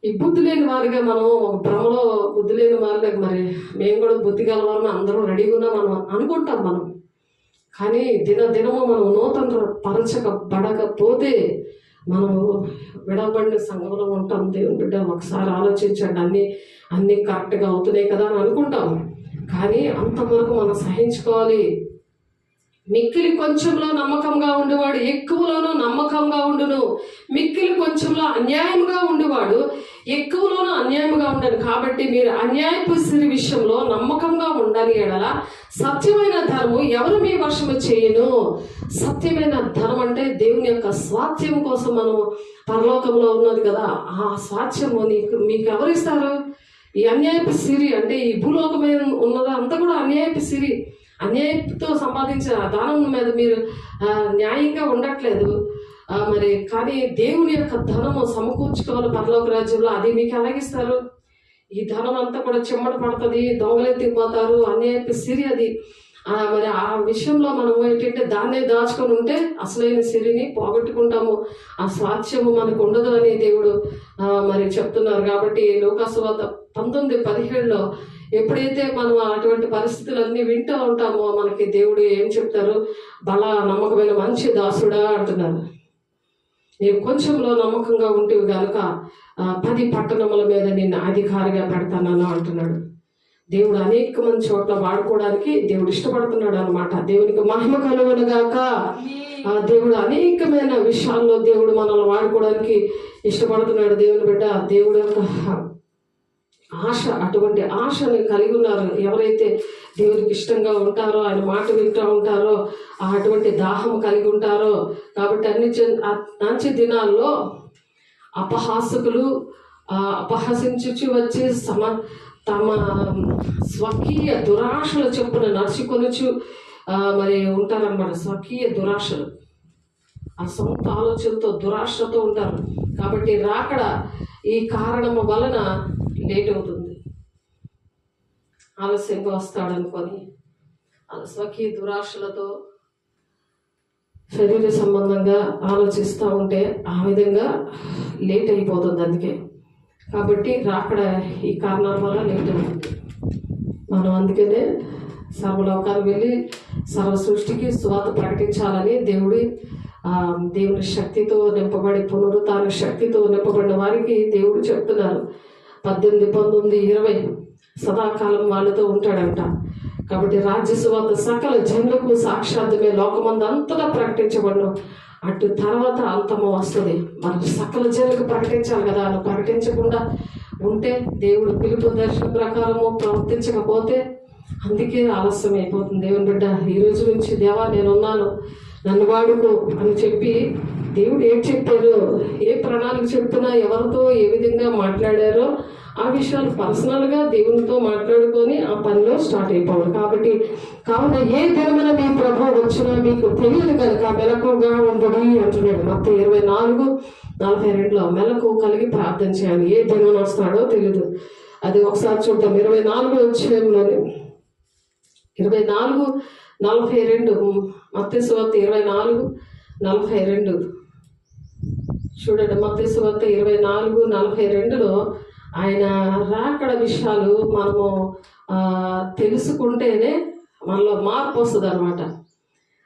ఈ బుద్ధి లేని వారిగా మనం ఒక భ్రమలో బుద్ధి లేని వారిగా మరి మేము కూడా బుద్ధి గలవారని అందరం రెడీగా ఉన్నాం మనం అనుకుంటాం మనం. కానీ దినము మనం నూతన పరచబడకపోతే మనము విడవబడిన సంఘంలో ఉంటాం. దేవుని బిడ్డ ఒకసారి ఆలోచించండి. అన్నీ కరెక్ట్గా అవుతున్నాయి కదా అని అనుకుంటాం. కానీ అంతవరకు మనం సహించుకోవాలి. మిక్కిలి కొంచెంలో నమ్మకంగా ఉండేవాడు ఎక్కువలోనూ నమ్మకంగా ఉండును. మిక్కిలి కొంచెంలో అన్యాయంగా ఉండేవాడు ఎక్కువలోనూ అన్యాయంగా ఉండను. కాబట్టి మీరు అన్యాయపు సిరి విషయంలో నమ్మకంగా ఉండాలి. ఎడల సత్యమైన ధనము ఎవరు మీ వశము చేయను. సత్యమైన ధనం అంటే దేవుని యొక్క స్వాస్థ్యం కోసం మనము పరలోకంలో ఉన్నది కదా, ఆ స్వాస్థ్యము మీకు ఎవరిస్తారు? ఈ అన్యాయపు సిరి అంటే ఈ భూలోకమైన ఉన్నది అంతా కూడా అన్యాయపు సిరి. అన్యాయంతో సంపాదించిన దానం మీద మీరు న్యాయంగా ఉండట్లేదు. మరి కానీ దేవుని యొక్క ధనము సమకూర్చుకోవాలి పరలోక రాజ్యంలో. అది మీకు ఎలాగిస్తారు? ఈ ధనం అంతా కూడా చెమ్మట పడుతుంది, దొంగలెత్తిపోతారు, అన్యాయపు సిరి అది. మరి ఆ విషయంలో మనం ఏంటంటే దాన్నే దాచుకొని ఉంటే అసలైన సిరిని పోగొట్టుకుంటాము. ఆ స్వాస్థ్యము మనకు ఉండదు అని దేవుడు మరి చెప్తున్నారు. కాబట్టి లోకాసువార్త 19:17లో ఎప్పుడైతే మనం అటువంటి పరిస్థితులన్నీ వింటూ ఉంటామో మనకి దేవుడు ఏం చెప్తారు? బలా నమ్మకమైన మంచి దాసుడా అంటున్నారు. నీవు కొంచెంలో నమ్మకంగా ఉంటేవి కనుక 10 పట్టణముల మీద నిన్ను అధికారిగా పెడతానని అంటున్నాడు. దేవుడు అనేక మంది చోట్ల వాడుకోవడానికి దేవుడు ఇష్టపడుతున్నాడు అనమాట. దేవునికి మహిమ కలుగును గాక. దేవుడు అనేకమైన విషయాల్లో దేవుడు మనల్ని వాడుకోవడానికి ఇష్టపడుతున్నాడు. దేవుని బిడ్డ దేవుడు యొక్క ఆశ, అటువంటి ఆశని కలిగి ఉన్నారు ఎవరైతే దేవునికి ఇష్టంగా ఉంటారో, ఆయన మాట వింటూ ఉంటారో, అటువంటి దాహం కలిగి ఉంటారో. కాబట్టి అంచె దినాల్లో అపహాసకులు అపహసించుచు వచ్చి తమ స్వకీయ దురాశల చొప్పున నడుచుకొనుచు మరి ఉంటారన్నమాట. స్వకీయ దురాశలు, ఆ సొంత ఆలోచనతో దురాశతో ఉంటారు. కాబట్టి రాకడ ఈ కారణము వలన లేట్ అవుతుంది. ఆలస్యంగా వస్తాడనుకొని స్వకీయ దురాశలతో శరీర సంబంధంగా ఆలోచిస్తూ ఉంటే ఆ విధంగా లేట్ అయిపోతుంది. అందుకే కాబట్టి రాకడ ఈ కారణాల వల్ల లేట్ అవుతుంది. మనం అందుకనే సర్వలోకానికి వెళ్ళి సర్వ సృష్టికి సువార్త ప్రకటించాలని దేవుని శక్తితో నింపబడి పునరుత్థాన శక్తితో నింపబడిన వారికి దేవుడు చెప్తున్నారు. 18, 19, 20 సదాకాలం వాళ్ళతో ఉంటాడంట. కాబట్టి రాజ్య సువార్త సకల జనులకు సాక్షాత్మే లోకమందంతటా ప్రకటించబడను. అటు తర్వాత అంతము వస్తుంది. మనం సకల జనులకు ప్రకటించాలి కదా. అలా ప్రకటించకుండా ఉంటే దేవుడు పిలుపు దర్శనం ప్రకారము ప్రవర్తించకపోతే అందుకే ఆలస్యం అయిపోతుంది. దేవుని బిడ్డ ఈ రోజు నుంచి దేవా నేనున్నాను, నన్ను వాడుకో అని చెప్పి దేవుడు ఏం చెప్పారో, ఏ ప్రణాళిక చెప్తున్నా, ఎవరితో ఏ విధంగా మాట్లాడారో ఆ విషయాలు పర్సనల్గా దేవునితో మాట్లాడుకొని ఆ పనిలో స్టార్ట్ అయిపోవాలి. కావున ఏ దినమైన మీ ప్రభు వచ్చినా మీకు తెలియదు కనుక మెలకుగా ఉండడి అంటున్నాడు. మత్తయి 24:42 మెలకు కలిగి ప్రార్థన చేయాలి. ఏ దినం వస్తాడో తెలియదు. అది ఒకసారి చూద్దాం. 24 అధ్యాయంలోనే 24:42 మత్తయి సువార్త 24:42 చూడండి. మత్తయి సువార్త 24:42లో ఆయన రాకడ విషయాలు మనము తెలుసుకుంటేనే మనలో మార్పు వస్తుంది అనమాట.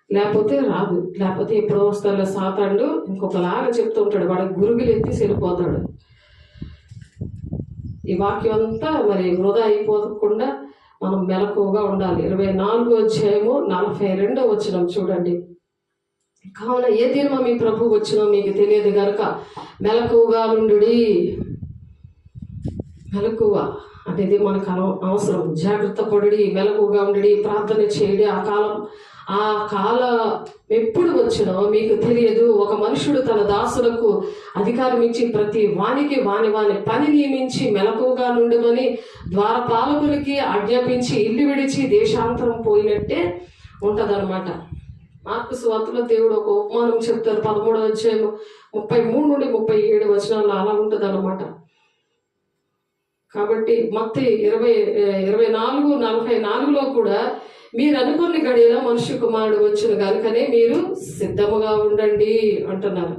లేకపోతే రాదు. లేకపోతే ఎప్పుడో వస్తాడు సాతానుడు ఇంకొకలాగా చెప్తూ ఉంటాడు. వాడికి గురుగులు ఎత్తి వెళ్ళిపోతాడు. ఈ వాక్యం అంతా మరి వృధా అయిపోకుండా మనం మెలకువగా ఉండాలి. 24:42 చూడండి. కావున ఏ దినమో మీ ప్రభు వచ్చినో మీకు తెలియదు గనుక మెలకువగా నుండుడి. మెలకువ అనేది మనకు అవసరం. జాగ్రత్త పడుడి, మెలకువగా ఉండి ప్రార్థన చేయండి. ఆ కాలం ఎప్పుడు వచ్చినో మీకు తెలియదు. ఒక మనుషుడు తన దాసులకు అధికారం ఇచ్చి ప్రతి వానికి వాని పని నియమించి మెలకువగా నుండమని ద్వారపాలకులకి ఆజ్ఞాపించి ఇల్లు విడిచి దేశాంతరం పోయినట్టే ఉంటదన్నమాట. మార్కు సువార్తలో దేవుడు ఒక ఉపమానం చెప్తారు. 13వ అధ్యాయం 33 నుండి 37 వచనాల్లో అలా ఉంటుంది అన్నమాట. కాబట్టి మత్తయి 24:44లో కూడా మీరు అనుకున్న గడియలో మనుష్య కుమారుడు వచ్చును కనుకనే మీరు సిద్ధముగా ఉండండి అంటున్నారు.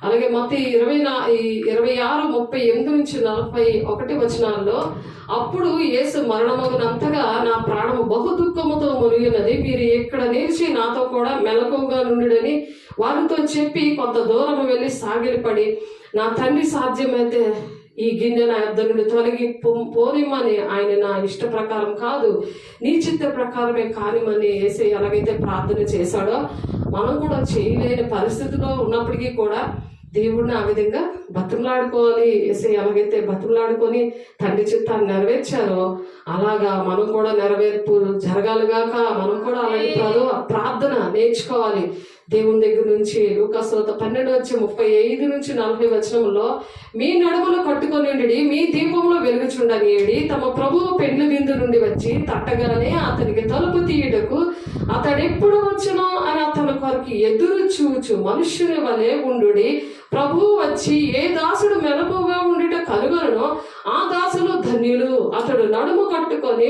అలాగే మత్తయి 26:38-41 వచనాల్లో, అప్పుడు యేసు మరణమగునంతగా నా ప్రాణము బహు దుఃఖముతో మునిగినది, మీరు ఇక్కడ నిలిచి నాతో కూడా మెలకువగా నుండుడని వారితో చెప్పి కొంత దూరం వెళ్ళి సాగిలపడి, నా తండ్రి సాధ్యమైతే ఈ గిన్నె నా యొద్ద నుండి తొలగి పోనిమ్మని, ఆయన నా ఇష్ట ప్రకారం కాదు నీ చిత్త ప్రకారమే కానిమని యేసయ్య ఎలాగైతే ప్రార్థన చేశాడో, మనం కూడా చేయలేని పరిస్థితిలో ఉన్నప్పటికీ కూడా దేవుడిని ఆ విధంగా బతిమలాడుకోవాలి. యేసయ్య ఎలాగైతే బతిమలాడుకొని తండ్రి చిత్తాన్ని నెరవేర్చారో అలాగా మనం కూడా నెరవేర్పు జరగాలిగాక. మనం కూడా అలాగే ప్రార్థన నేర్చుకోవాలి దేవుని దగ్గర నుంచి. లూకాసు వార్త 12:35-40 వచనంలో, మీ నడుములు కట్టుకొని మీ దీపంలో వెలుగుచుండనీయడి, తమ ప్రభువు పెండ్లి విందు నుండి వచ్చి తట్టగానే అతనికి తలుపు తీయుటకు అతడెప్పుడు వచ్చునో అని అతని కొరకు ఎదురు చూచు మనుష్యుని వలె ఉండుడి. ప్రభువు వచ్చి ఏ దాసుడు మెలకువగా ఉండుట కనుగొనో ఆ దాసులు ధన్యులు. అతడు నడుము కట్టుకొని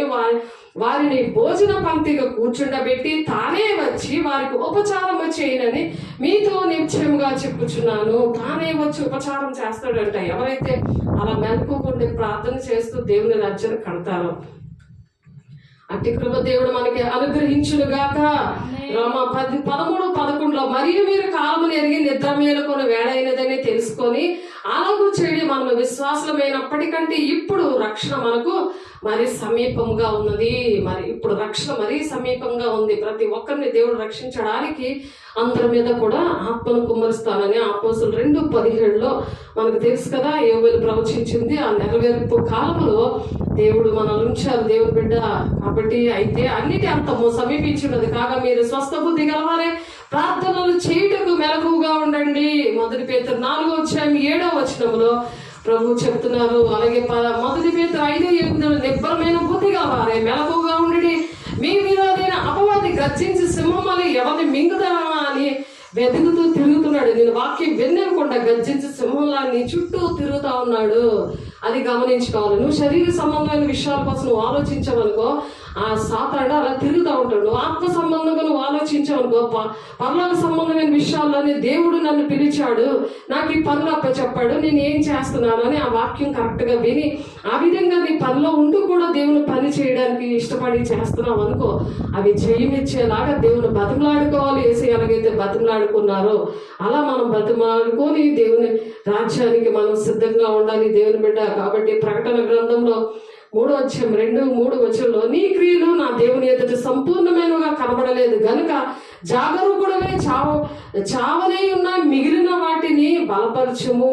వారిని భోజన పంక్తిగా కూర్చుండబెట్టి తానే వచ్చి వారికి ఉపచారం చేయనని మీతో నిశ్చయముగా చెప్పుచున్నాను. తానే వచ్చి ఉపచారం చేస్తాడంట. ఎవరైతే అలా మెలకువకుండి ప్రార్థన చేస్తూ దేవుని రాజ్యాన్ని కడతారో అట్టి కృప దేవుడు మనకి అనుగ్రహించునుగాక. రోమా 13:11 మరియు మీరు కాలమును ఎరిగి నిద్ర మేలుకొని వేళైనదని తెలుసుకొని అలాగూ చేయడం మనము విశ్వాసమైనప్పటికంటే ఇప్పుడు రక్షణ మనకు మరి సమీపంగా ఉన్నది. మరి ఇప్పుడు రక్షణ మరీ సమీపంగా ఉంది. ప్రతి ఒక్కరిని దేవుడు రక్షించడానికి అందరి మీద కూడా ఆత్మను కుమ్మరిస్తానని అపోస్తలులు 2:17 మనకు తెలుసు కదా. యోవేలు ప్రవచించింది. ఆ నెరవేర్పు కాలంలో దేవుడు మనల్ని ఉంచారు, దేవుని బిడ్డ. కాబట్టి అయితే అన్నిటి అంతము సమీపించినది కాగా మీరు స్వస్థ బుద్ధి గలవారే ప్రార్థనలు చేయుటకు మెలకువగా ఉండండి. 1 పేతురు 4:7 వచనంలో ప్రభు చెప్తున్నారు. అలాగే 1 పేతురు 5:8 నిబ్బరమైన బుద్ధి గలవారే మెలకువగా ఉండి, మీ విరోధైన అపవాది గర్జించి సింహమని ఎవరిని మింగుదామా అని వెతుకుతూ తిరుగుతున్నాడు. నేను వాక్యం వినకుండా గర్జించి సింహంలా నీ చుట్టూ తిరుగుతా ఉన్నాడు. అది గమనించుకోవాలి. నువ్వు శరీర సంబంధమైన విషయాల కోసం నువ్వు ఆలోచించవనుకో ఆ సాతాడు అలా తిరుగుతూ ఉంటాడు. ఆత్మ సంబంధంగా నువ్వు ఆలోచించావనుకో పరలోక సంబంధమైన విషయాల్లోనే దేవుడు నన్ను పిలిచాడు, నాకు ఈ పనులు చెప్పాడు, నేను ఏం చేస్తున్నాను అని ఆ వాక్యం కరెక్ట్ గా విని ఆ విధంగా నీ పనిలో ఉంటూ కూడా దేవుని పని చేయడానికి ఇష్టపడి చేస్తున్నావు అనుకో, అవి జయమిచ్చేలాగా దేవుని బతిమలాడుకోవాలి. యేసు ఎలాగైతే బతిమలాడుకున్నారో అలా మనం బతిమలాడుకొని దేవుని రాజ్యానికి మనం సిద్ధంగా ఉండాలి దేవుని బిడ్డ. కాబట్టి ప్రకటన గ్రంథంలో 3:2-3 వచనంలో, నీ క్రియలు నా దేవుని ఎదుట సంపూర్ణమైనగా కనబడలేదు గనుక జాగరూకుడవే చావనై ఉన్న మిగిలిన వాటిని బలపరచుము.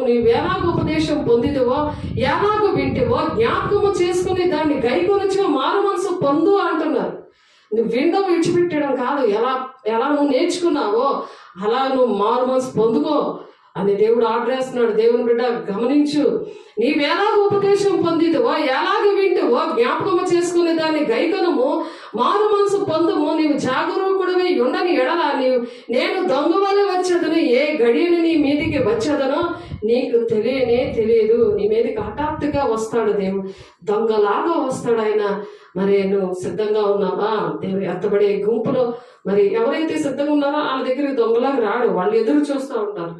నీవు ఎలాగ ఉపదేశం పొందిదివో ఎలాగో వింటివో జ్ఞాపకము చేసుకుని దాన్ని గైకొనొచ్చు మారు మనసు పొందు అంటున్నారు. నువ్వు వినడం విడిచిపెట్టడం కాదు, ఎలా నువ్వు నేర్చుకున్నావో అలా నువ్వు మారు మనసు పొందుకో అని దేవుడు ఆర్డర్ వేస్తున్నాడు. దేవుని బిడ్డ గమనించు, నీవెలాగ ఉపదేశం పొందిదివో ఎలాగ వింటువో జ్ఞాపకము చేసుకునే దాన్ని గైకొనము మారు మనసు పొందుము. నీవు జాగరూకుడివై ఉండని ఎడల నేను దొంగ వల్ల వచ్చేదను, ఏ గడియను నీ మీదికి వచ్చేదనో నీకు తెలియదు. నీ మీదకి హఠాత్తుగా వస్తాడు దేవుడు, దొంగలాగా వస్తాడు ఆయన. మరి నువ్వు సిద్ధంగా ఉన్నావా? దేవుడు ఎత్తబడే గుంపులో మరి ఎవరైతే సిద్ధంగా ఉన్నారో వాళ్ళ దగ్గరికి దొంగలాగా రాడు, వాళ్ళు ఎదురు చూస్తూ ఉంటారు.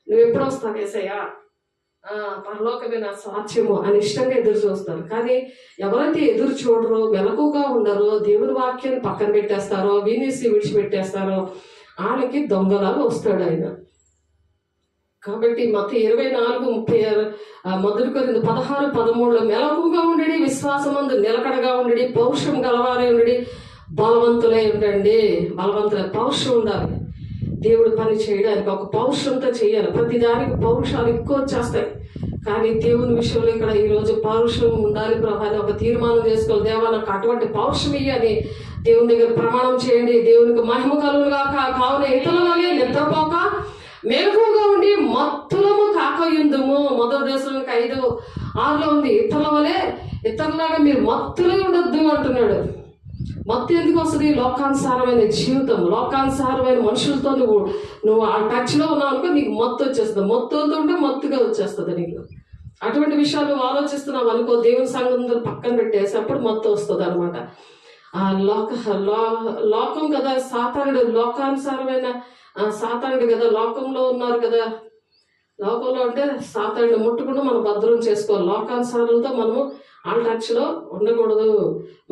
నువ్వు ఎప్పుడు వస్తావు యేసయ్యా, పరలోకమే నా స్వాస్థ్యము అని ఇష్టంగా ఎదురు చూస్తారు. కానీ ఎవరైతే ఎదురు చూడరో మెలకుగా ఉండరో దేవుని వాక్యాన్ని పక్కన పెట్టేస్తారో వినేసి విడిచిపెట్టేస్తారో వాళ్ళకి దొంగలాగా వస్తాడు ఆయన. కాబట్టి మత్తయి 24:36 1 కొరింథీ 16:13 మెలకుగా ఉండి విశ్వాసమందు నిలకడగా ఉండి పౌరుషం గలవారే ఉండి బలవంతులై ఉండండి. పౌరుషం ఉండాలి. దేవుడు పని చేయడానికి ఒక పౌరుషంతో చేయాలి. ప్రతిదానికి పౌరుషాలు ఎక్కువ వచ్చేస్తాయి. కానీ దేవుని విషయంలో ఇక్కడ ఈరోజు పౌరుషం ఉండాలి ప్రభా అని ఒక తీర్మానం చేసుకోవాలి. దేవా నాకు అటువంటి పౌరుషం ఇయ్యని దేవుని దగ్గర ప్రమాణం చేయండి. దేవునికి మహిమ కలుగుగాక. కావున ఇతరులనే నిద్రపోక మెలకువగా ఉండి మత్తులము కాకయుందుము. 1 దశలోనికి 5:6 ఉంది. ఇతరులాగా మీరు మత్తులై ఉండొద్దు అంటున్నాడు. మత్తు ఎందుకు వస్తుంది? లోకానుసారమైన జీవితం, లోకానుసారమైన మనుషులతో నువ్వు ఆ టచ్లో ఉన్నావు అనుకో నీకు మత్తు వచ్చేస్తుంది. మత్తు ఉంటే మత్తుగా వచ్చేస్తుంది నీకు. అటువంటి విషయాలు నువ్వు ఆలోచిస్తున్నావు అనుకో, దేవుని సంగతులు పక్కన పెట్టేసి అప్పుడు మొత్తం వస్తుంది అనమాట. ఆ లోకం కదా, సాతానుడు లోకానుసారమైన సాతానుడు కదా, లోకంలో ఉన్నారు కదా. లోకంలో అంటే సాతానుడు ముట్టకుండా మనం భద్రం చేసుకోవాలి. లోకానుసారాలతో మనము ఆ టచ్లో ఉండకూడదు.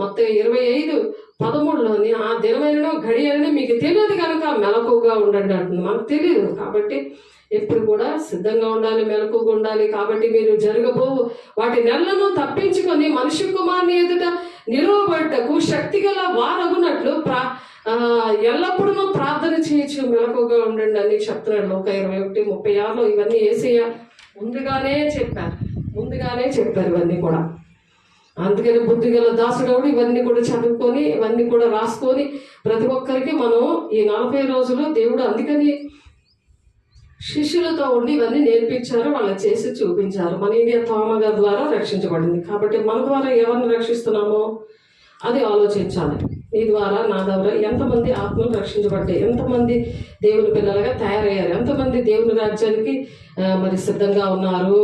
మొత్తం 25:13లోని ఆ దినమైన గడి అనేది మీకు తెలియదు కనుక మెలకుగా ఉండండి అంటుంది. మనకు తెలియదు కాబట్టి ఎప్పుడు కూడా సిద్ధంగా ఉండాలి, మెలకుగా ఉండాలి. కాబట్టి మీరు జరగబో వాటి నెలలను తప్పించుకొని మనిషి కుమారుని ఎదుట నిలువబడ్డకు శక్తిగల వారగునట్లు ఎల్లప్పుడూ ప్రార్థన చేయొచ్చు, మెలకుగా ఉండండి అని చెప్తున్నాడు. లోక 21:36 ఇవన్నీ యేసయ్య ముందుగానే చెప్పారు ఇవన్నీ కూడా. అందుకని బుద్ధిగల దాసుడవుడు ఇవన్నీ కూడా చదువుకొని ఇవన్నీ కూడా రాసుకొని ప్రతి ఒక్కరికి మనం ఈ 40 రోజులు దేవుడు అందుకని శిష్యులతో ఉండి ఇవన్నీ నేర్పించారు, వాళ్ళు చేసి చూపించారు. మన ఇండియా తోమగారి ద్వారా రక్షించబడింది. కాబట్టి మన ద్వారా ఎవరిని రక్షిస్తున్నామో అది ఆలోచించాలి. నీ ద్వారా, నా ద్వారా ఎంతమంది ఆత్మలు రక్షించబడ్డాయి, ఎంతమంది దేవుని పిల్లలుగా తయారయ్యారు, ఎంతమంది దేవుని రాజ్యానికి మరి సిద్ధంగా ఉన్నారు.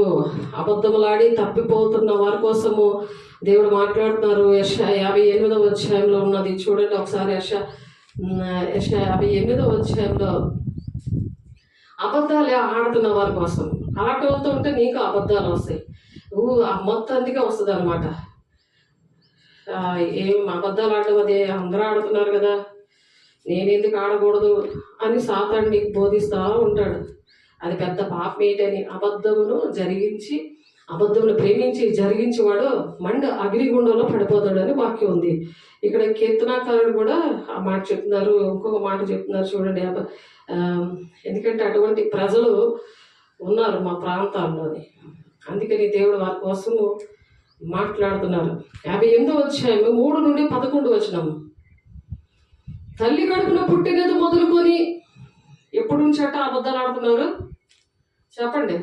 అబద్ధములాడి తప్పిపోతున్న వారి కోసము దేవుడు మాట్లాడుతున్నారు. యెషయా 58వ అధ్యాయంలో ఉన్నది చూడండి ఒకసారి. యెషయా 58వ అధ్యాయంలో అబద్ధాలు ఆడుతున్న వారి కోసం. అలాంటి వాళ్ళతో ఉంటే నీకు అబద్ధాలు వస్తాయి, మొత్తానికి వస్తుంది అనమాట. ఏం అబద్ధాలు ఆడడం, అదే అందరూ ఆడుతున్నారు కదా, నేనెందుకు ఆడకూడదు అని సాతాను నీకు బోధిస్తూ ఉంటాడు. అది పెద్ద పాపం ఏంటని. అబద్ధమును ప్రేమించి జరిగించేవాడు అగ్నిగుండంలో పడిపోతాడని వాక్యం ఉంది. ఇక్కడ కీర్తనాకారుడు కూడా ఆ మాట చెప్తున్నారు. ఇంకొక మాట చెప్తున్నారు చూడండి. ఎందుకంటే అటువంటి ప్రజలు ఉన్నారు మా ప్రాంతాల్లోని. అందుకని దేవుడు వారి కోసము మాట్లాడుతున్నారు. 58వ అధ్యాయం 3 నుండి 11 వచనం. తల్లి కడుపున పుట్టినది మొదలుకొని ఎప్పుడు నుంచి అబద్ధాలు ఆడుతున్నారు చెప్పండి.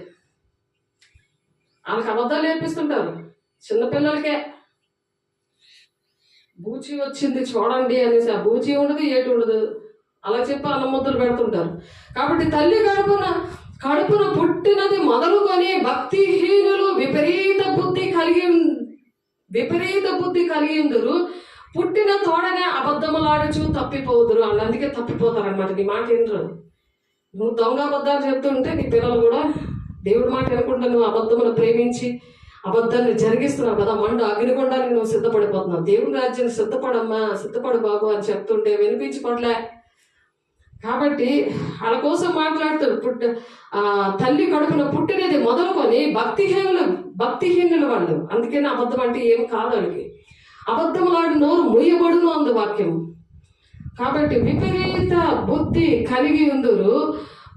వాళ్ళకి అబద్ధాలు నేర్పిస్తుంటారు చిన్నపిల్లలకే. బూచి వచ్చింది చూడండి అనేసి, ఆ బూచి ఉండదు, ఏటి ఉండదు, అలా చెప్పి అన్నం ముద్దలు పెడుతుంటారు. కాబట్టి తల్లి కడుపున పుట్టినది మొదలుకొని భక్తిహీనులు విపరీత బుద్ధి కలిగి ఉందరు, పుట్టిన తోడనే అబద్ధములాడుచు తప్పిపోదురు. వాళ్ళు అందుకే తప్పిపోతారు అనమాట. నీ మాట వినరు. నువ్వు దొంగ అబద్ధాలు చెప్తుంటే నీ పిల్లలు కూడా దేవుడి మాట వినకుండా నువ్వు అబద్ధమును ప్రేమించి అబద్ధాన్ని జరిగిస్తున్నావు కదా, అగ్నిగుండానికి నువ్వు సిద్ధపడిపోతున్నావు. దేవుని రాజ్యాన్ని సిద్ధపడు బాబు అని చెప్తుంటే వినిపించుకోవట్లే. కాబట్టి వాళ్ళ కోసం మాట్లాడుతారు. తల్లి కడుపున పుట్టినది మొదలుకొని భక్తిహీనులు వాళ్ళు. అందుకని అబద్ధం అంటే ఏం కాదు వాళ్ళకి. అబద్ధములాడు నోరు ముయ్యబడును అందు వాక్యం. కాబట్టి విపరీత బుద్ధి కలిగి ఉందురు,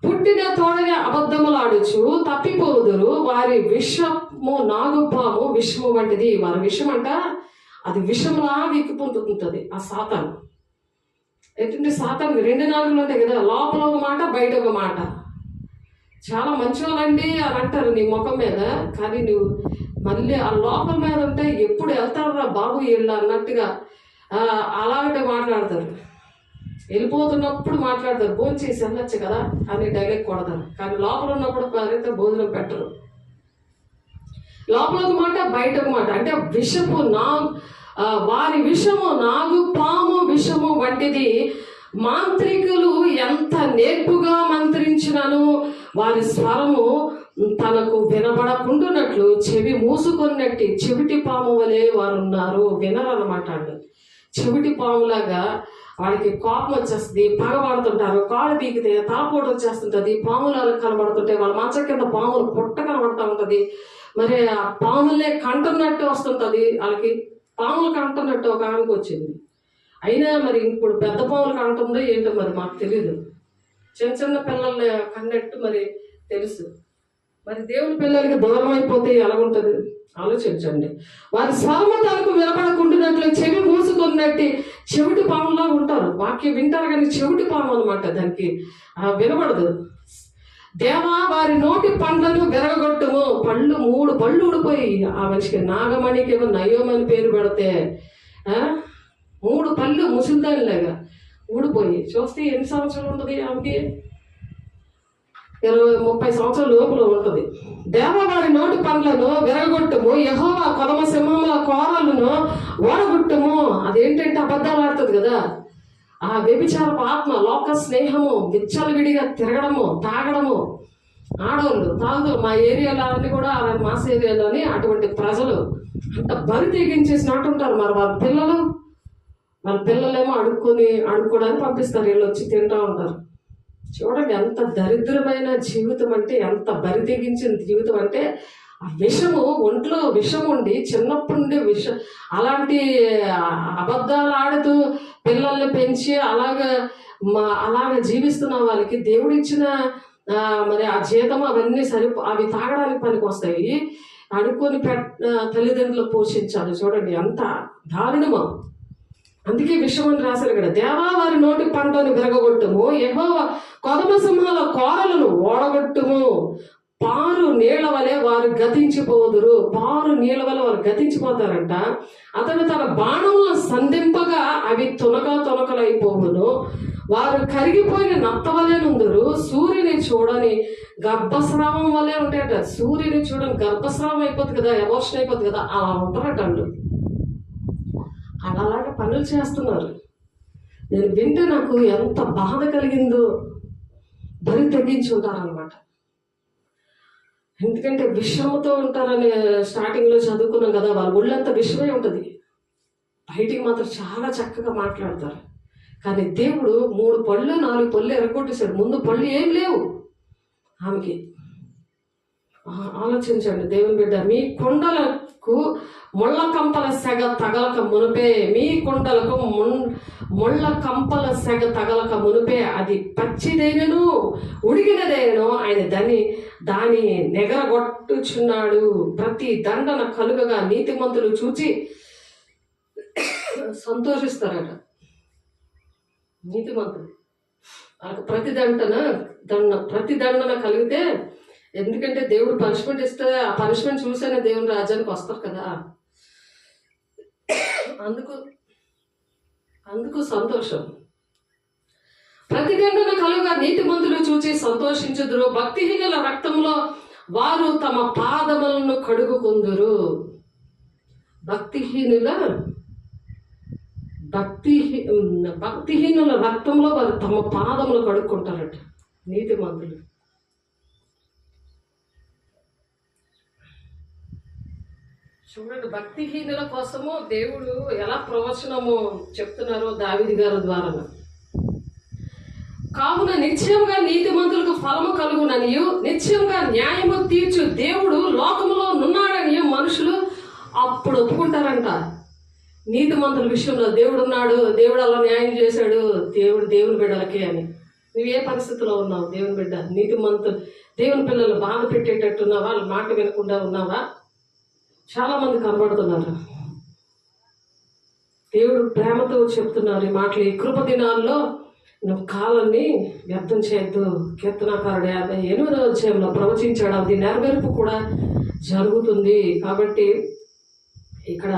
పుట్టిన తోడనే అబద్ధములాడుచు తప్పిపోదురు. వారి విషము నాగుపాము విషము వంటిది. వారి విషం అంట అది విషంలా విక్కుతుంటుంది. ఆ సాతాను ఎటువంటి సాతానికి 2 నాలుగులు ఉంటాయి కదా, లోపల ఒక మాట బయట ఒక మాట. చాలా మంచివాళ్ళండి అని అంటారు నీ ముఖం మీద, కానీ నువ్వు మళ్ళీ ఆ లోపల మీద ఉంటే ఎప్పుడు వెళ్తారా బాబు వీళ్ళు అన్నట్టుగా అలాంటి మాట్లాడతారు. వెళ్ళిపోతున్నప్పుడు మాట్లాడతారు, భోజనం చేసి వెళ్ళొచ్చు కదా అని డైలాగ్ కొడతారు. కానీ లోపల ఉన్నప్పుడు అయితే భోజనం పెట్టరు. లోపల ఒక మాట బయట ఒక మాట. అంటే విషపు వారి విషము నాగుపాము విషము వంటిది. మాంత్రికులు ఎంత నేర్పుగా మంత్రించినను వారి స్వరము తనకు వినబడకుండానట్లు చెవి మూసుకున్నట్టు చెవిటి పాము వలె వారు ఉన్నారు. వినరన్నమాట. చెవిటి పాములాగా వాడికి కోపం వచ్చేస్తుంది, పగబడుతుంటారు, కాళ్ళు పీకితే తాపోటు వచ్చేస్తుంటుంది, పాములు కనబడుతుంటే వాళ్ళ మంచం కింద పాములు పుట్ట కనబడుతూ ఉంటుంది. మరి ఆ పాములే కంటున్నట్టు వస్తుంటుంది వాళ్ళకి. పాములు కంటున్నట్టు ఒక ఆమెకు వచ్చింది. అయినా మరి ఇప్పుడు పెద్ద పాములు కంటుందో ఏంటో మరి మాకు తెలియదు. చిన్న పిల్లల్ని కన్నట్టు మరి తెలుసు. మరి దేవుని పిల్లలకి దూరం అయిపోతే ఎలాగుంటుంది ఆలోచించండి. వారి స్వరము తనకు వినపడకుండానట్లు చెవి మూసుకున్నట్టు చెవిటి పాములా ఉంటారు. వాక్యం వింటారు కానీ చెవిటి పాము అనమాట. దానికి వినపడదు. దేవా వారి నోటి పండ్లను విరగొట్టుము. 3 పళ్ళు ఊడిపోయి ఆ మనిషికి. నాగమణికి ఏమో నయోమని పేరు పెడితే 3 పళ్ళు ముసిల్దానిలాగా ఊడిపోయి. చూస్తే ఎన్ని సంవత్సరాలు ఉంటుంది ఆమెకి? 30 సంవత్సరాల లోపల ఉంటుంది. దేవవారి నోటి పండ్లను విరగొట్టుము, యెహోవా కొదమ సింహముల కోరలను ఓడగొట్టుము. అదేంటంటే అబద్ధాలు ఆడుతుంది కదా. ఆ వ్యభిచారపు ఆత్మ, లోక స్నేహము, విచ్చలవిడిగా తిరగడము, తాగడము. ఆడవాళ్ళు తాగుదు. మా ఏరియాలో అన్ని కూడా మాస్ ఏరియాలోని అటువంటి ప్రజలు అంత బరి తెగించేసినట్టు ఉంటారు. మరి వాళ్ళ పిల్లలేమో అడుక్కోవడానికి పంపిస్తారు. వీళ్ళు వచ్చి తింటూ ఉంటారు. చూడండి ఎంత దరిద్రమైన జీవితం అంటే, ఎంత బరి తెగించిన జీవితం అంటే. ఆ విషము, ఒంట్లో విషం ఉండి చిన్నప్పటి నుండి అలాంటి అబద్ధాలు ఆడుతూ పిల్లల్ని పెంచి అలాగ జీవిస్తున్న వాళ్ళకి దేవుడు ఇచ్చిన మరి ఆ జీతం అవన్నీ అవి తాగడానికి పనికి వస్తాయి. అడుక్కొని తల్లిదండ్రులు పోషించాలి. చూడండి ఎంత దారుణమో. అందుకే విషయం అని రాశారు ఇక్కడ. దేవా వారి నోటి పంటను విరగొట్టుము, యెహోవా కొదమ సింహాల కోరలను ఓడగొట్టుము. పారు నీళ్ల వలె వారు గతించిపోదురు. పారు నీళ్ల వలె వారు గతించిపోతారంట. అతడు తన బాణములను సంధింపగా అవి తొనకలైపోవును. వారు కరిగిపోయిన నత్త వలె నుందురు. సూర్యుని చూడని గర్భస్రావం వలె ఉంటాయట. సూర్యుని చూడని గర్భస్రావం అయిపోతుంది కదా, ఎమోషన్ అయిపోతుంది కదా, అలా ఉంటారట వాళ్ళు. అలాగా పనులు చేస్తున్నారు. నేను వింటే నాకు ఎంత బాధ కలిగిందో. బరి తెగించి ఉంటారనమాట. ఎందుకంటే విషముతో ఉంటారని స్టార్టింగ్లో చదువుకున్నాం కదా. వాళ్ళ ఒళ్ళంతా విషమే ఉంటుంది. బయటికి మాత్రం చాలా చక్కగా మాట్లాడతారు. కానీ దేవుడు 3 పళ్ళు 4 పళ్ళు ఎరగొట్టేశాడు. ముందు పళ్ళు ఏం లేవు ఆమెకి. ఆలోచించండి దేవుని బిడ్డ. మీ కొండలకు ముళ్ళ కంపల సెగ తగలక మునిపే, మీ కొండలకు ముళ్ళ కంపల సెగ తగలక మునిపే అది పచ్చిదైనను ఉడిగినదైనను ఆయన దాని నెగరగొట్టుచున్నాడు. ప్రతి దండన కలుగగా నీతిమంతులు చూచి సంతోషిస్తారట. నీతిమంతులు వాళ్ళకి ప్రతి దండన కలిగితే, ఎందుకంటే దేవుడు పనిష్మెంట్ ఇస్తే ఆ పనిష్మెంట్ చూసేనే దేవుని రాజ్యానికి వస్తారు కదా. అందుకు సంతోషం. ప్రతిదండన కలుగా నీతిమంతులు చూచి సంతోషించుదురు. భక్తిహీనుల రక్తంలో వారు తమ పాదములను కడుగుకుందురు. భక్తిహీనుల రక్తంలో వారు తమ పాదములు కడుక్కుంటారట నీతిమంతులు. చూడండి, భక్తిహీనుల కోసము దేవుడు ఎలా ప్రవచనము చెప్తున్నారో దావీదు గారి ద్వారా. కావున నిత్యంగా నీతిమంతులకు ఫలము కలుగుననియు, నిత్యంగా న్యాయము తీర్చు దేవుడు లోకములో నున్నాడని మనుషులు అప్పుడు ఒప్పుకుంటారంట. నీతిమంతుల విషయంలో దేవుడు ఉన్నాడు, దేవుడు అలా న్యాయం చేశాడు, దేవుని బిడ్డలకే అని. నువ్వు ఏ పరిస్థితిలో ఉన్నావు? దేవుని బిడ్డ, నీతిమంతులు, దేవుని పిల్లలు బాధ పెట్టేటట్టున్నావా? వాళ్ళ మాట వినకుండా ఉన్నావా? చాలా మంది కనబడుతున్నారు. దేవుడు ప్రేమతో చెప్తున్నారు ఈ మాటలు. ఈ కృప దినాల్లో నువ్వు కాలాన్ని వ్యర్థం చేయొద్దు. కీర్తనాకారుడు 58వ అధ్యాయంలో ప్రవచించాడు. అది నెరవేర్పు కూడా జరుగుతుంది. కాబట్టి ఇక్కడ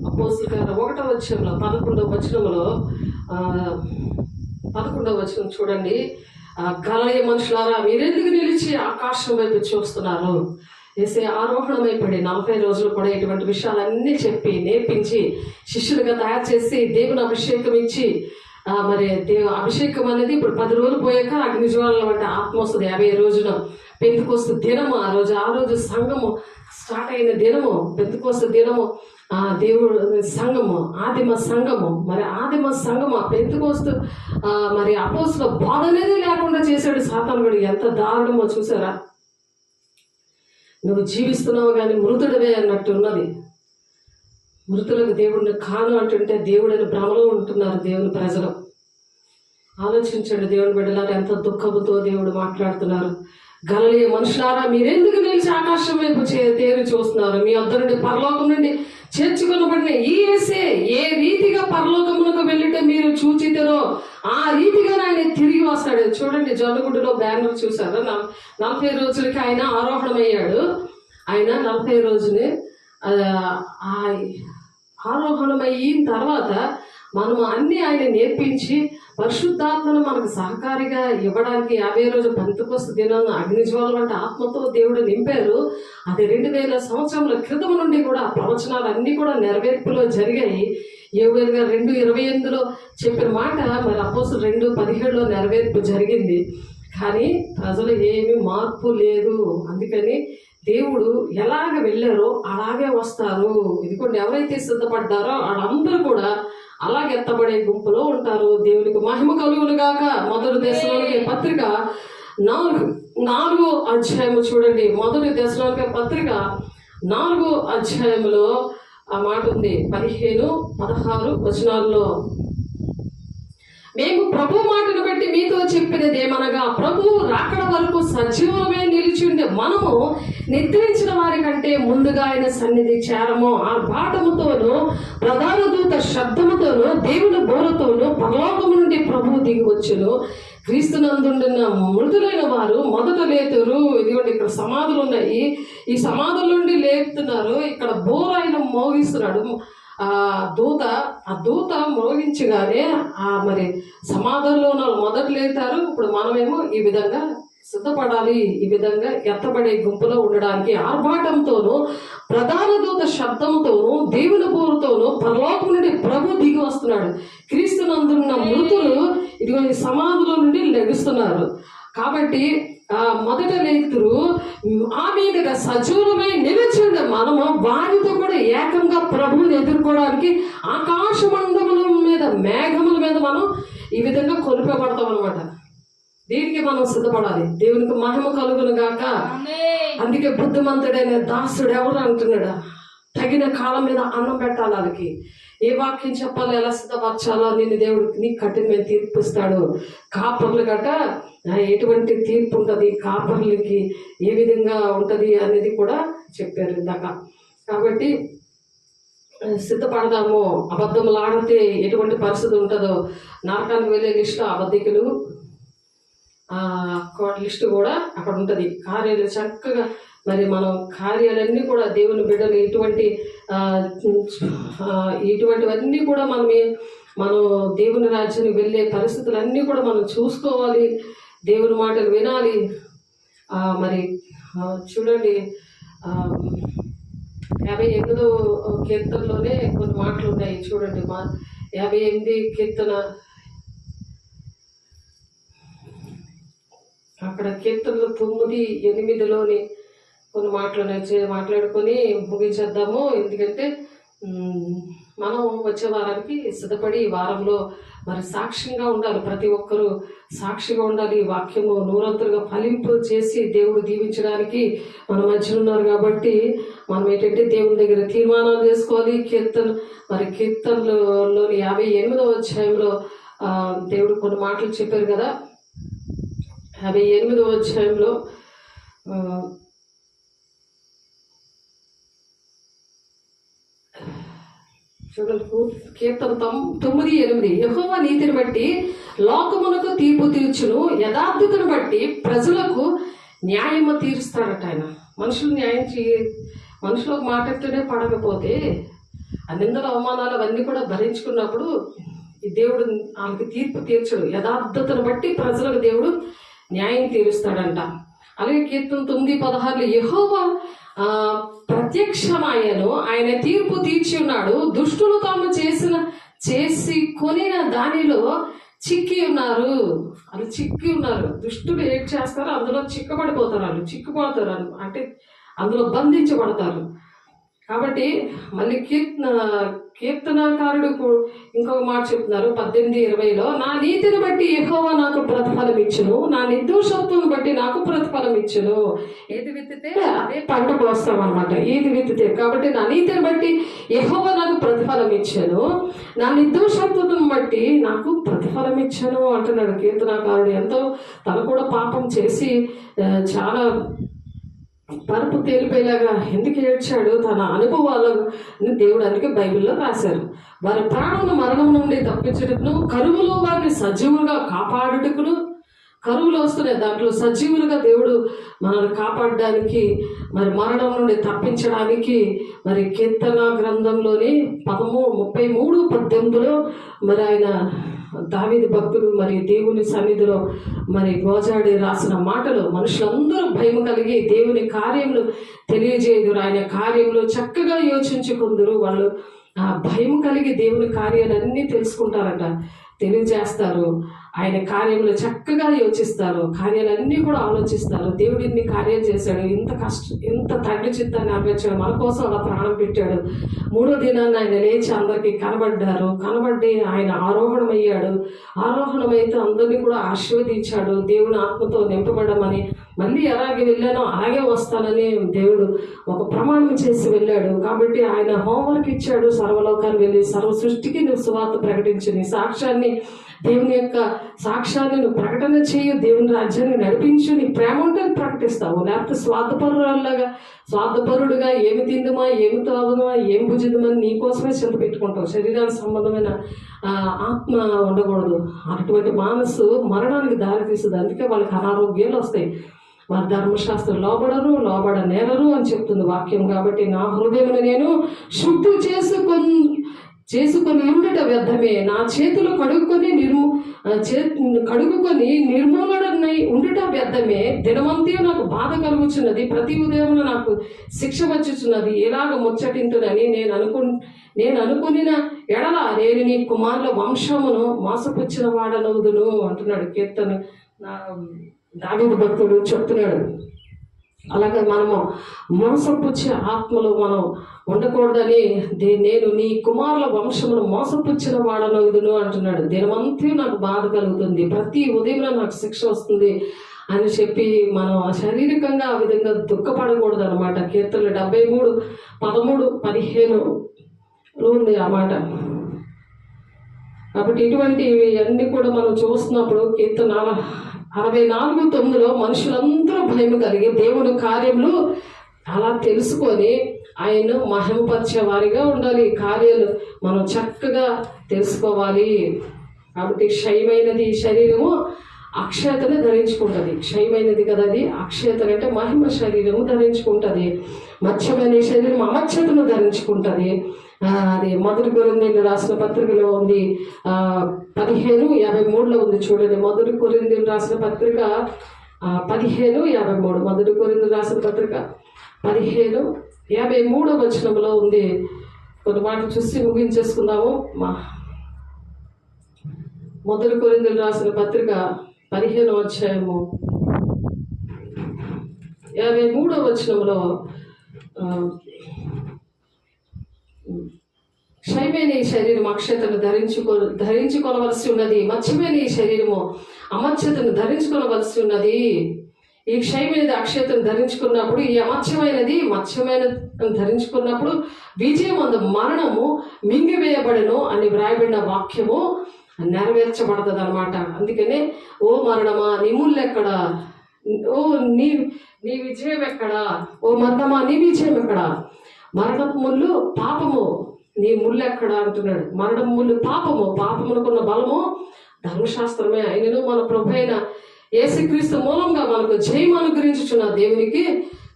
అపోస్తలుల కార్యాలు 1వ అధ్యాయంలో 11వ వచనం చూడండి. గలలియ మనుషులారా, మీరెందుకు నిలిచి ఆకాశం వైపు చూస్తున్నారు? యేసే ఆరోహణమైపడి 40 రోజులు కూడా ఇటువంటి విషయాలన్నీ చెప్పి నేర్పించి శిష్యులుగా తయారు చేసి దేవుని అభిషేకం ఇచ్చి, మరి అభిషేకం అనేది ఇప్పుడు 10 రోజులు పోయాక అగ్నిజ్వాలల వంటి ఆత్మ వస్తుంది. 50 రోజున పెంతెకొస్తు దినము. ఆ రోజు సంఘము స్టార్ట్ అయిన దినము, పెంతెకొస్తు దినము. దేవుడు సంఘము, ఆదిమ సంఘము. మరి ఆదిమ సంఘము పెంతెకొస్తు మరి అపోస్తలుల బోధ అనేది లేకుండా చేశాడు సాతానుడు. ఎంత దారుణమో చూసారా? నువ్వు జీవిస్తున్నావు కానీ మృతుడివే అన్నట్టు ఉన్నది. మృతులకు దేవుడిని కాను అంటుంటే దేవుడని భ్రమలో ఉంటున్నారు దేవుని ప్రజలు. ఆలోచించండి దేవుని బిడ్డలారా, ఎంత దుఃఖముతో దేవుడు మాట్లాడుతున్నారు. గలలియ మనుషులారా, మీరెందుకు నిలిచి ఆకాశం వైపు తేరి చూస్తున్నారు? మీ వద్ద నుండి పరలోకం నుండి చేర్చుకొనబడిన ఈ యేసే ఏ రీతిగా పరలోకమునకు వెళ్ళితే మీరు చూచితేరో ఆ రీతిగా ఆయన తిరిగి వస్తాడు. చూడండి, జొన్నగుడ్డులో బ్యానర్ చూసారు. 40 రోజులకి ఆయన ఆరోహణమయ్యాడు. ఆయన 40 రోజుని ఆరోహణమయిన తర్వాత మనము అన్ని ఆయన నేర్పించి పరిశుద్ధాత్మను మనకు సహకారిగా ఇవ్వడానికి 50 రోజు పెంతెకొస్తు దినాన అగ్నిజ్వాల వంటి ఆత్మతో దేవుడు నింపారు. అది 2000 సంవత్సరముల క్రితం నుండి కూడా ప్రవచనాలు అన్నీ కూడా నెరవేర్పులో జరిగాయి. యోవేలు గారు 2:28లో చెప్పిన మాట మరి అపోస్తులు 2:17లో నెరవేర్పు జరిగింది. కానీ ప్రజలు ఏమీ మార్పు లేదు. అందుకని దేవుడు ఎలాగ వెళ్ళారో అలాగే వస్తారు. ఇదిగోండి, ఎవరైతే సిద్ధపడ్డారో వాళ్ళందరూ కూడా అలాగే ఎత్తబడే గుంపులో ఉంటారు. దేవునికి మహిమ కలుగును గాక. 1 దశలోనికే పత్రిక 4వ అధ్యాయము చూడండి. 1 దశలోనికే పత్రిక 4వ అధ్యాయంలో ఆ మాట ఉంది. 15, 16 వచనాల్లో, మేము ప్రభు మాటను బట్టి మీతో చెప్పినది ఏమనగా, ప్రభు రాకడ వరకు సజీవమే నిలిచి ఉండే మనము నిద్రించిన వారి కంటే ముందుగా ఆయన సన్నిధి చేరము. ఆ బాటముతోనూ ప్రధాన దూత శబ్దముతోనూ దేవుని బోరతోనూ పరలోకము నుండి ప్రభు దిగి వచ్చును. క్రీస్తునందుండిన మృతులైన వారు మొదట లేతురు. ఇదిగోండి, ఇక్కడ సమాధులు ఉన్నాయి. ఈ సమాధుల నుండి లేపుతున్నారు. ఇక్కడ బోర ఆయన మోగిస్తున్నాడు. ఆ దూత మోగించగానే మరి సమాధుల్లో మొదట లేతారు. ఇప్పుడు మనమేమో ఈ విధంగా సిద్ధపడాలి. ఈ విధంగా ఎత్తబడే గుంపులో ఉండడానికి ఆర్భాటంతోనూ ప్రధాన దూత శబ్దంతోనూ దేవుని బోరుతోనూ పరలోకం నుండి ప్రభు దిగి వస్తున్నాడు. క్రీస్తునందున్న మృతులు ఇదిగో ఈ సమాధుల నుండి లెగుస్తున్నారు. కాబట్టి మొదట లేతురు. ఆ మీదగా సజీవమై నిలిచింది మనము వారితో కూడా ఏకంగా ప్రభువుని ఎదుర్కోవడానికి ఆకాశ మండముల మీద, మేఘముల మీద మనం ఈ విధంగా కొలిపబడతాం అనమాట. దీనికి మనం సిద్ధపడాలి. దేవునికి మహిమ కలుగును గాక. అందుకే బుద్ధిమంతుడైన దాసుడు ఎవరు అంటున్నాడు, తగిన కాలం మీద అన్నం పెట్టాలి. వాళ్ళకి ఏ వాక్యం చెప్పాలో, ఎలా సిద్ధపరచాలో నేను దేవుడు నీకు కఠినమైన తీర్పు ఇస్తాడు. కాపర్లు గట ఎటువంటి తీర్పు ఉంటుంది, కాపర్లకి ఏ విధంగా ఉంటుంది అనేది కూడా చెప్పారు ఇందాక. కాబట్టి సిద్ధపడదాము. అబద్ధములు ఆడితే ఎటువంటి పరిస్థితి ఉంటుందో, నరకానికి వెళ్ళే లిస్టు అబద్ధికులు లిస్టు కూడా అక్కడ ఉంటుంది. కార్యాలు చక్కగా మరి మనం కార్యాలన్నీ కూడా దేవుని బిడ్డలు ఇటువంటివన్నీ కూడా మనం దేవుని రాజ్యానికి వెళ్ళే పరిస్థితులన్నీ కూడా మనం చూసుకోవాలి. దేవుని మాటలు వినాలి. మరి చూడండి, 58వ కీర్తనలోనే కొన్ని మాటలు ఉన్నాయి. చూడండి, 58 కీర్తన, అక్కడ కీర్తనలు 9, 8లోని కొన్ని మాటలు మాట్లాడుకొని ముగించేద్దాము. ఎందుకంటే మనం వచ్చే వారానికి సిద్ధపడి ఈ వారంలో మరి సాక్ష్యంగా ఉండాలి. ప్రతి ఒక్కరూ సాక్షిగా ఉండాలి. ఈ వాక్యము నూరంతలుగా ఫలింపు చేసి దేవుడు దీవించడానికి మన మధ్య ఉన్నారు. కాబట్టి మనం ఏంటంటే దేవుని దగ్గర తీర్మానాలు చేసుకోవాలి. కీర్తనలోని 58వ అధ్యాయంలో దేవుడు కొన్ని మాటలు చెప్పారు కదా. 58వ అధ్యాయంలో చూడండి, కీర్తన 9:8, యెహోవా నీతిని బట్టి లోకమునకు తీర్పు తీర్చును, యథార్థతను బట్టి ప్రజలకు న్యాయము తీరుస్తాడట ఆయన. మనుషులకు మాట్లాడుతూనే పడకపోతే ఆ నిందల అవమానాలు అవన్నీ కూడా భరించుకున్నప్పుడు ఈ దేవుడు ఆమెకు తీర్పు తీర్చడు. యథార్థతను బట్టి ప్రజలకు దేవుడు న్యాయం తీరుస్తాడంట. అలాగే కీర్తన 9:16, యెహోవా ప్రత్యక్షమాయను, ఆయన తీర్పు తీర్చి ఉన్నాడు. దుష్టులు తాము చేసి కొనిన దానిలో చిక్కి ఉన్నారు. వాళ్ళు చిక్కి ఉన్నారు. దుష్టులు ఏం చేస్తారో అందులో చిక్కబడిపోతారు. వాళ్ళు చిక్కుపోతారు అంటే అందులో బంధించబడతారు. కాబట్టి మళ్ళీ కీర్తనకారుడు ఇంకొక మాట చెప్తున్నారు 18:20లో, నా నీతిని బట్టి యెహోవా నాకు ప్రతిఫలం ఇచ్చును, నా నిర్దోషత్వం బట్టి నాకు ప్రతిఫలం ఇచ్చును. ఏది విత్తితే అదే పంట కోస్తాం అనమాట. ఏది విత్తితే. కాబట్టి నా నీతిని బట్టి యెహోవా నాకు ప్రతిఫలం ఇచ్చాను, నా నిర్దోషత్వం బట్టి నాకు ప్రతిఫలం ఇచ్చాను అంటున్నాడు కీర్తనకారుడు. ఎంతో తను కూడా పాపం చేసి చాలా పరుపు తేలిపోయేలాగా ఎందుకు ఏడ్చాడు, తన అనుభవాలను దేవుడు అందుకే బైబిల్లో రాశారు. వారి ప్రాణమును మరణం నుండి తప్పించుటకును, కరువులో వారిని సజీవులుగా కాపాడుటకును, కరువులు వస్తున్నాయి. దాంట్లో సజీవులుగా దేవుడు మనల్ని కాపాడడానికి, మరి మరణం నుండి తప్పించడానికి, మరి కీర్తన గ్రంథంలోని 33:18 మరి ఆయన దావీదు భక్తుడు మరి దేవుని సన్నిధిలో మరి గోజాడి రాసిన మాటలు, మనుషులందరూ భయం కలిగి దేవుని కార్యములు తెలియజేయుదురు, ఆయన కార్యములు చక్కగా యోచించుకుందరు. వాళ్ళు ఆ భయం కలిగి దేవుని కార్యాలన్నీ తెలుసుకుంటారట, తెలియజేస్తారు. ఆయన కార్యములు చక్కగా యోచిస్తారు, కార్యాలన్నీ కూడా ఆలోచిస్తారు. దేవుడు ఇన్ని కార్యాలు చేశాడు, ఇంత తండ్రి చిత్తాన్ని నెరవేర్చాడు, మన కోసం అలా ప్రాణం పెట్టాడు. 3వ దినాన్ని ఆయన లేచి అందరికీ కనబడి ఆయన ఆరోహణమయ్యాడు. ఆరోహణమైతే అందరినీ కూడా ఆశీర్వదించాడు, దేవుని ఆత్మతో నింపబడమని. మళ్ళీ ఎలాగే వెళ్ళానో అలాగే వస్తానని దేవుడు ఒక ప్రమాణం చేసి వెళ్ళాడు. కాబట్టి ఆయన హోంవర్క్ ఇచ్చాడు, సర్వలోకాన్ని వెళ్ళి సర్వ సృష్టికి నువ్వు సువార్త ప్రకటించు, నీ సాక్ష్యాన్ని, దేవుని యొక్క సాక్ష్యాన్ని నువ్వు ప్రకటన చేయు, దేవుని రాజ్యాన్ని నడిపించు, నీ ప్రేమ ఉంటే ప్రకటిస్తావు. లేకపోతే స్వార్థపరుడుగా ఏమి తిందుమా, ఏమి తాగుమా, ఏం భుజిద్దుమని నీ కోసమే చింత పెట్టుకుంటావు. శరీరానికి సంబంధమైన ఆత్మ ఉండకూడదు. అటువంటి మనసు మరణానికి దారితీస్తుంది. అందుకే వాళ్ళకి అనారోగ్యాలు వస్తాయి. వారి ధర్మశాస్త్రం లోబడనేరరు అని చెప్తుంది వాక్యం. కాబట్టి నా హృదయమును నేను శుద్ధి చేసుకొని ఉండుట వ్యర్థమే, నా చేతులు కడుక్కొని నిర్మూలనై ఉండుట వ్యర్థమే. దినమంతా నాకు బాధ కలుగుచున్నది, ప్రతి ఉదయమున నాకు శిక్ష వచ్చుచున్నది. ఎలాగ ముచ్చటింటునని నేను అనుకునిన ఎడల నేను నీ కుమారుల వంశమును మోసపుచ్చిన వాడనవుదును అంటున్నాడు కీర్తన దావీదు భక్తుడు చెప్తున్నాడు. అలాగే మనము మోసపుచ్చే ఆత్మలో మనం ఉండకూడదని నేను నీ కుమారుల వంశమును మోసపుచ్చిన వాడనవుదును అంటున్నాడు. దినమంతా నాకు బాధ కలుగుతుంది, ప్రతి ఉదయం నాకు శిక్ష వస్తుంది అని చెప్పి మనం శారీరకంగా ఆ విధంగా దుఃఖపడకూడదు అనమాట. కీర్తనలు 73:13 ఉంది ఆ మాట. కాబట్టి ఇటువంటివి అన్నీ కూడా మనం చూస్తున్నప్పుడు కీర్తన 64:9 మనుషులందరూ భయం కలిగి దేవుని కార్యములు అలా తెలుసుకొని ఆయన మహిమపరిచే వారిగా ఉండాలి. కార్యాలు మనం చక్కగా తెలుసుకోవాలి. కాబట్టి క్షయమైనది శరీరము అక్షయతను ధరించుకుంటుంది. క్షయమైనది కదా అది, అక్షయతను అంటే మహిమ శరీరము ధరించుకుంటుంది. మత్స్యమైన శరీరం అమత్స్యతను ధరించుకుంటుంది. అది 1 కొరింథీయులకు రాసిన పత్రికలో ఉంది, 15:53 ఉంది చూడండి. 1 కొరింథీయులకు రాసిన పత్రిక 15:53. 1 కొరింథీయులకు రాసిన పత్రిక 15:53 ఉంది. కొన్ని మాటలు చూసి ముగించేసుకుందాము. 1 కొరింథీయులకు రాసిన పత్రిక 15వ అధ్యాయము 53 క్షయమైన ఈ శరీరం అక్షయతను ధరించుకొనవలసి ఉన్నది, మత్స్యమైన ఈ శరీరము అమత్స్యతను ధరించుకొనవలసి ఉన్నది. ఈ క్షయమైనది అక్షయతను ధరించుకున్నప్పుడు, ఈ అమత్స్యమైనది మత్స్యమైనది ధరించుకున్నప్పుడు విజయమందు మరణము మింగివేయబడను అని వ్రాయబడిన వాక్యము నెరవేర్చబడుతుంది అనమాట. అందుకనే ఓ మరణమా నీ ముల్లెక్కడా, ఓ నీ విజయం ఎక్కడా, ఓ మరణమా నీ విజయం ఎక్కడా, మరణపు ముళ్ళు పాపము, నీ ముళ్ళు ఎక్కడ అంటున్నాడు. మరణం ముళ్ళు పాపమునకున్న బలము ధర్మశాస్త్రమే. అయినను మన ప్రభు అయిన యేసుక్రీస్తు మూలంగా మనకు జయం అనుగ్రహించుచున్న దేవునికి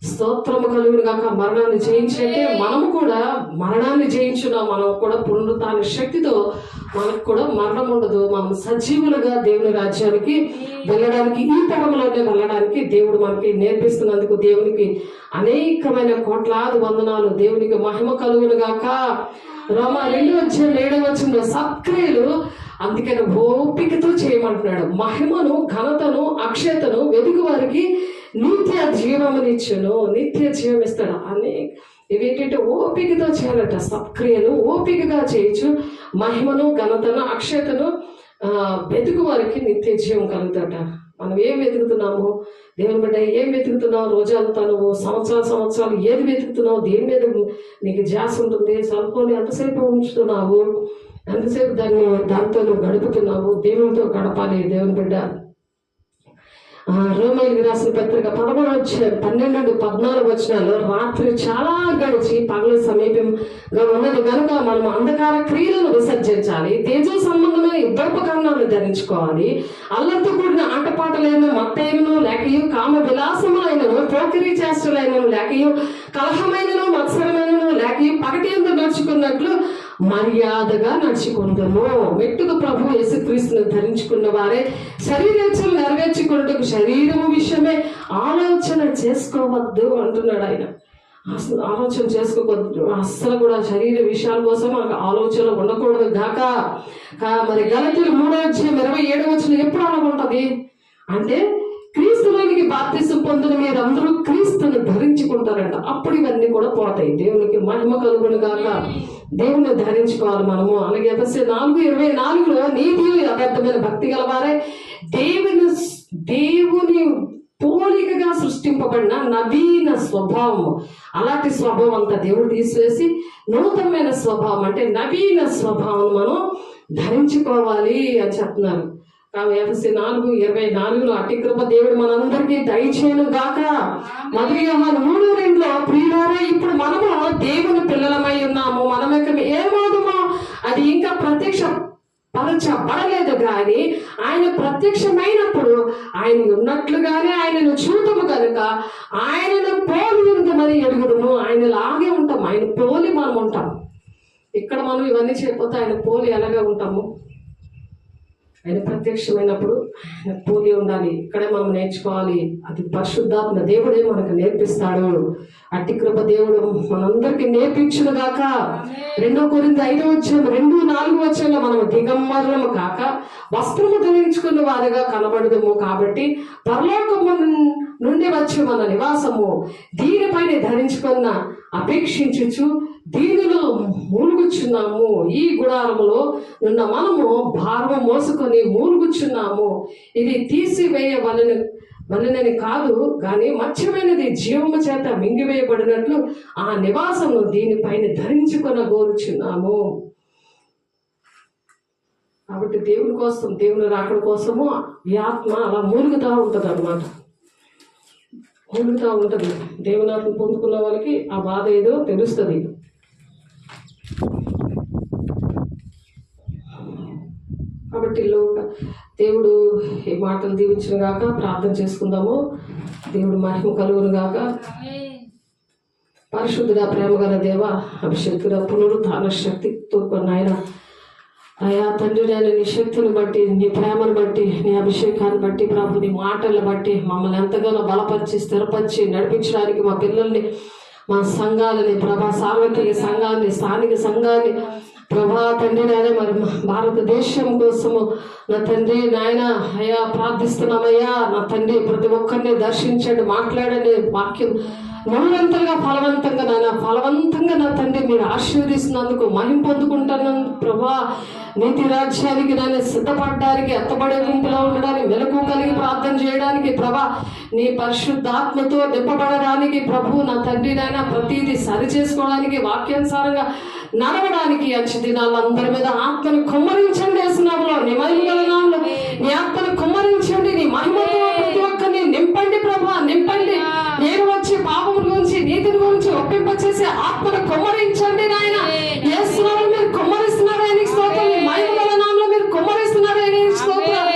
స్తోత్రము కలుగును గాక. మరణాన్ని జయించినట్టే మనము కూడా మరణాన్ని జయించున్నాం. మనం కూడా పునరుత్థాన శక్తితో మనకు కూడా మరణం ఉండదు. మనం సజీవులుగా దేవుని రాజ్యానికి వెళ్ళడానికి, ఈ తరంలోనే వెళ్ళడానికి దేవుడు మనకి నేర్పిస్తున్నందుకు దేవునికి అనేకమైన కోట్లాది వందనాలు. దేవునికి మహిమ కలుగును గాక. రోమా 2:7 సత్క్రియలు అందుకని ఓపికతో చేయమంటున్నాడు. మహిమను, ఘనతను, అక్షయతను వెదుగు వారికి నిత్య జీవమునిచ్చును. నిత్య జీవం ఇస్తాడు. ఇవేంటంటే ఓపికతో చేయాలట. సత్క్రియలు ఓపికగా చేయొచ్చు. మహిమను, ఘనతను, అక్షయతను వెతుకు వారికి నిత్య జీవం కలుగుతాట. మనం ఏం వెతుకుతున్నాము? దేవుని బిడ్డ ఏం వెతుకుతున్నావు? రోజంతా నువ్వు సంవత్సరాలు ఏది వెతుకుతున్నావు? దేని మీద నీకు ధ్యాస ఉంటుంది? సెల్ఫోన్ ఎంతసేపు ఉంచుతున్నావు? ఎంతసేపు దాంతో నువ్వు గడుపుతున్నావు? దేవునితో గడపాలి దేవుని బిడ్డ. రోమీయులకు రాసిన పత్రిక 12-14 రాత్రి చాలా గడిచి పగలు సమీపంగా ఉన్నది కనుక మనం అంధకార క్రియలను విసర్జించాలి, తేజో సంబంధమైన యుద్ధోపకరణాలను ధరించుకోవాలి. అల్లరితో కూడిన ఆటపాటలైన మత్తైనను లేకయు కామ విలాసములైనను పోకిరీ చేష్టలైనను లేకయు కలహమైనను మత్సరమైనను లేకయు పగటి యందు నడుచుకున్నట్లు మర్యాదగా నడుచుకుందాము. మెట్టుకు ప్రభు యేసుక్రీస్తును ధరించుకున్న వారే శరీరేచ్ఛలు నెరవేర్చుకున్నట్టుకు శరీరము విషయమే ఆలోచన చేసుకోవద్దు అంటున్నాడు ఆయన. అసలు ఆలోచన చేసుకోవద్దు, అస్సలు కూడా శరీర విషయాల కోసం మనకు ఆలోచన ఉండకూడదు గాక. మరి గలతీయులు 3:27 ఎప్పుడు అలాగుంటది అంటే క్రీస్తులోనికి బాప్తిసం పొందిన మీరందరూ క్రీస్తును ధరించుకుంటారంట. అప్పుడు ఇవన్నీ కూడా పోతాయి. దేవునికి మహిమ కలుగును గాక. దేవుని ధరించుకోవాలి మనము. అలాగే ఎఫెసీ 4:24 నీతి యథార్థమైన భక్తి గలవారే దేవుని పోలికగా సృష్టింపబడిన నవీన స్వభావం, అలాంటి స్వభావం అంతా దేవుడు తీసివేసి నూతనమైన స్వభావం అంటే నవీన స్వభావం మనం ధరించుకోవాలి అని చెప్తున్నారు. కాబట్టి ఎఫెసీ 4:24 అట్టి కృప దేవుడు మనందరికీ దయచేయును గాక. మొదటి యోహాను 3:2 ప్రియులారా ఇప్పుడు మనము దేవుని పిల్లలమై ఉన్నాము, మనం ఏమవుతామో అది ఇంకా పరచబడలేదు కానీ ఆయన ప్రత్యక్షమైనప్పుడు ఆయన ఉన్నట్లుగానే ఆయనను చూడము కనుక ఆయనను పోలి ఉందమని ఎరుగుదము. ఆయన లాగే ఉంటాం, ఆయన పోలి మనం ఉంటాం. ఇక్కడ మనం ఇవన్నీ చేయకపోతే ఆయన పోలి ఎలాగా ఉంటాము? ఆయన ప్రత్యక్షమైనప్పుడు ఆయన పోలి ఉండాలి. ఇక్కడే మనం నేర్చుకోవాలి. అది పరిశుద్ధాత్మ దేవుడే మనకు నేర్పిస్తాడు. అట్టి కృప దేవుడు మనందరికి నేర్పించును గాక. 2 కొరింథీ 5:2-4 మనం దిగంబరులము కాక వస్త్రము ధరించుకున్న వారిగా కనబడదము. కాబట్టి పరలోకము నుండి వచ్చి మన నివాసము దీనిపైన ధరించుకున్న అపేక్షించుచు దీనిలో మూలుగుచున్నాము. ఈ గుడారములో ఉన్న మనము భారము మోసుకొని మూలుగుచున్నాము. ఇది తీసివేయవలనని కాదు కానీ మత్స్యమైనది జీవము చేత మింగివేయబడినట్లు ఆ నివాసము దీనిపైన ధరించుకొని కోరుచున్నాము. కాబట్టి దేవుని కోసం, దేవుని రాకడ కోసము ఈ ఆత్మ అలా మూలుగుతూ ఉంటుంది అన్నమాట. మూలుగుతూ ఉంటుంది. దేవుని ఆత్మ పొందుకున్న వాళ్ళకి ఆ బాధ ఏదో తెలుస్తుంది. కాబట్టి దేవుడు ఈ మాటలు దీవించిన గాక. ప్రార్థన చేసుకుందాము. దేవుడు మహిమ కలుగును గాక. పరిశుద్ధుడా, ప్రేమ గల దేవ, అభిషేకుడ, పునరుద్ధాన శక్తితో నాయన అయా తండ్రి, నేను నీ శక్తిని బట్టి, నీ ప్రేమను బట్టి, నీ అభిషేకాన్ని బట్టి ప్రభు, నీ మాటలను బట్టి మమ్మల్ని ఎంతగానో బలపరిచి స్థిరపరిచి నడిపించడానికి మా పిల్లల్ని, మా సంఘాలని ప్రభా, సార్వత్రిక సంఘాన్ని, స్థానిక సంఘాన్ని ప్రభా తండ్రి నాయన మరి భారతదేశం కోసము నా తండ్రి నాయన అయ్యా ప్రార్థిస్తున్నామయ్యా. నా తండ్రి ప్రతి ఒక్కరిని దర్శించండి, మాట్లాడండి. వాక్యం మూడంతలుగా ఫలవంతంగా నా తండ్రి మీరు ఆశీర్వదిస్తున్నందుకు మహిమ పొందుకుంటున్నాను ప్రభా. నీతి రాజ్యానికి నాయన సిద్ధపడడానికి, ఎత్తబడే గుంపులో ఉండడానికి, మెలకు కలిగి ప్రార్థన చేయడానికి ప్రభా, నీ పరిశుద్ధాత్మతో నింపబడడానికి ప్రభు నా తండ్రి నాయన ప్రతిదీ సరి చేసుకోవడానికి, వాక్యానుసారంగా నడవడానికి అంచు దినాలందరి మీద ఆత్మని కుమ్మరించండి. వేసినాములో నీ మహిమలో నీ ఆత్మని కుమ్మరించండి. నీ మహిమతో ప్రతి ఒక్కరిని నింపండి ప్రభా, నింపండి. నేను వచ్చి పాపం గురించి, నీతిని గురించి ఒప్పింపచేసే ఆత్మను కుమ్మరించండి నాయన. యేసునామములో మీరు కుమ్మరిస్తున్నారు ఆయన స్తోత్రం. నీ మహిమల నామములో మీరు కుమ్మరిస్తున్నారు ఆయన స్తోత్రం.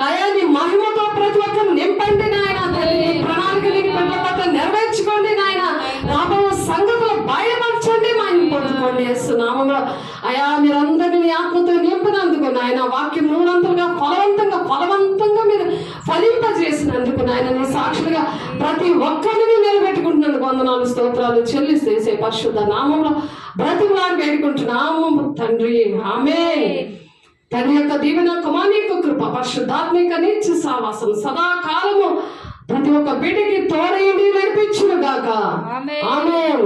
అయా నీ మహిమతో ప్రతి ఒక్కరిని నింపండి నాయన. నీ ప్రణాళిక నీకు పెట్టబట్ట నెరవేర్చుకోండి నాయన. రాబో సంగతులు బయలుపరచండి, మహిమ పొందుకోండి యేసునామములో. అయా మీరందరినీ నీ ఆత్మతో నింపినందుకు నాయన, వాక్యం మూడంతలుగా ఫలవంతంగా మీరు ఫలింపజేసినందుకు నాయన, నీ సాక్షులుగా ప్రతి ఒక్కరిని నిలబెట్టుకుంటున్నందుకు వందనాలు స్తోత్రాలు చెల్లిస్తే పరిశుద్ధ నామంలో బ్రతిమలాడి వేడుకుంటున్నాము తండ్రి. ఆమేన్. తండ్రి యొక్క దీవెన, కుమారుని యొక్క కృప, పరిశుద్ధాత్మిక నిత్య సావాసం సదాకాలము ప్రతి ఒక్క బిడ్డకి తోడైండి నడిపించును గాక. ఆమేన్.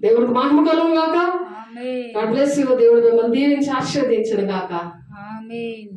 దేవుడికి మహిమ కలుగును గాక. God bless you. దేవుడు మిమ్మల్ని దీవించి ఆశీర్వదించును గాక. ఆమేన్.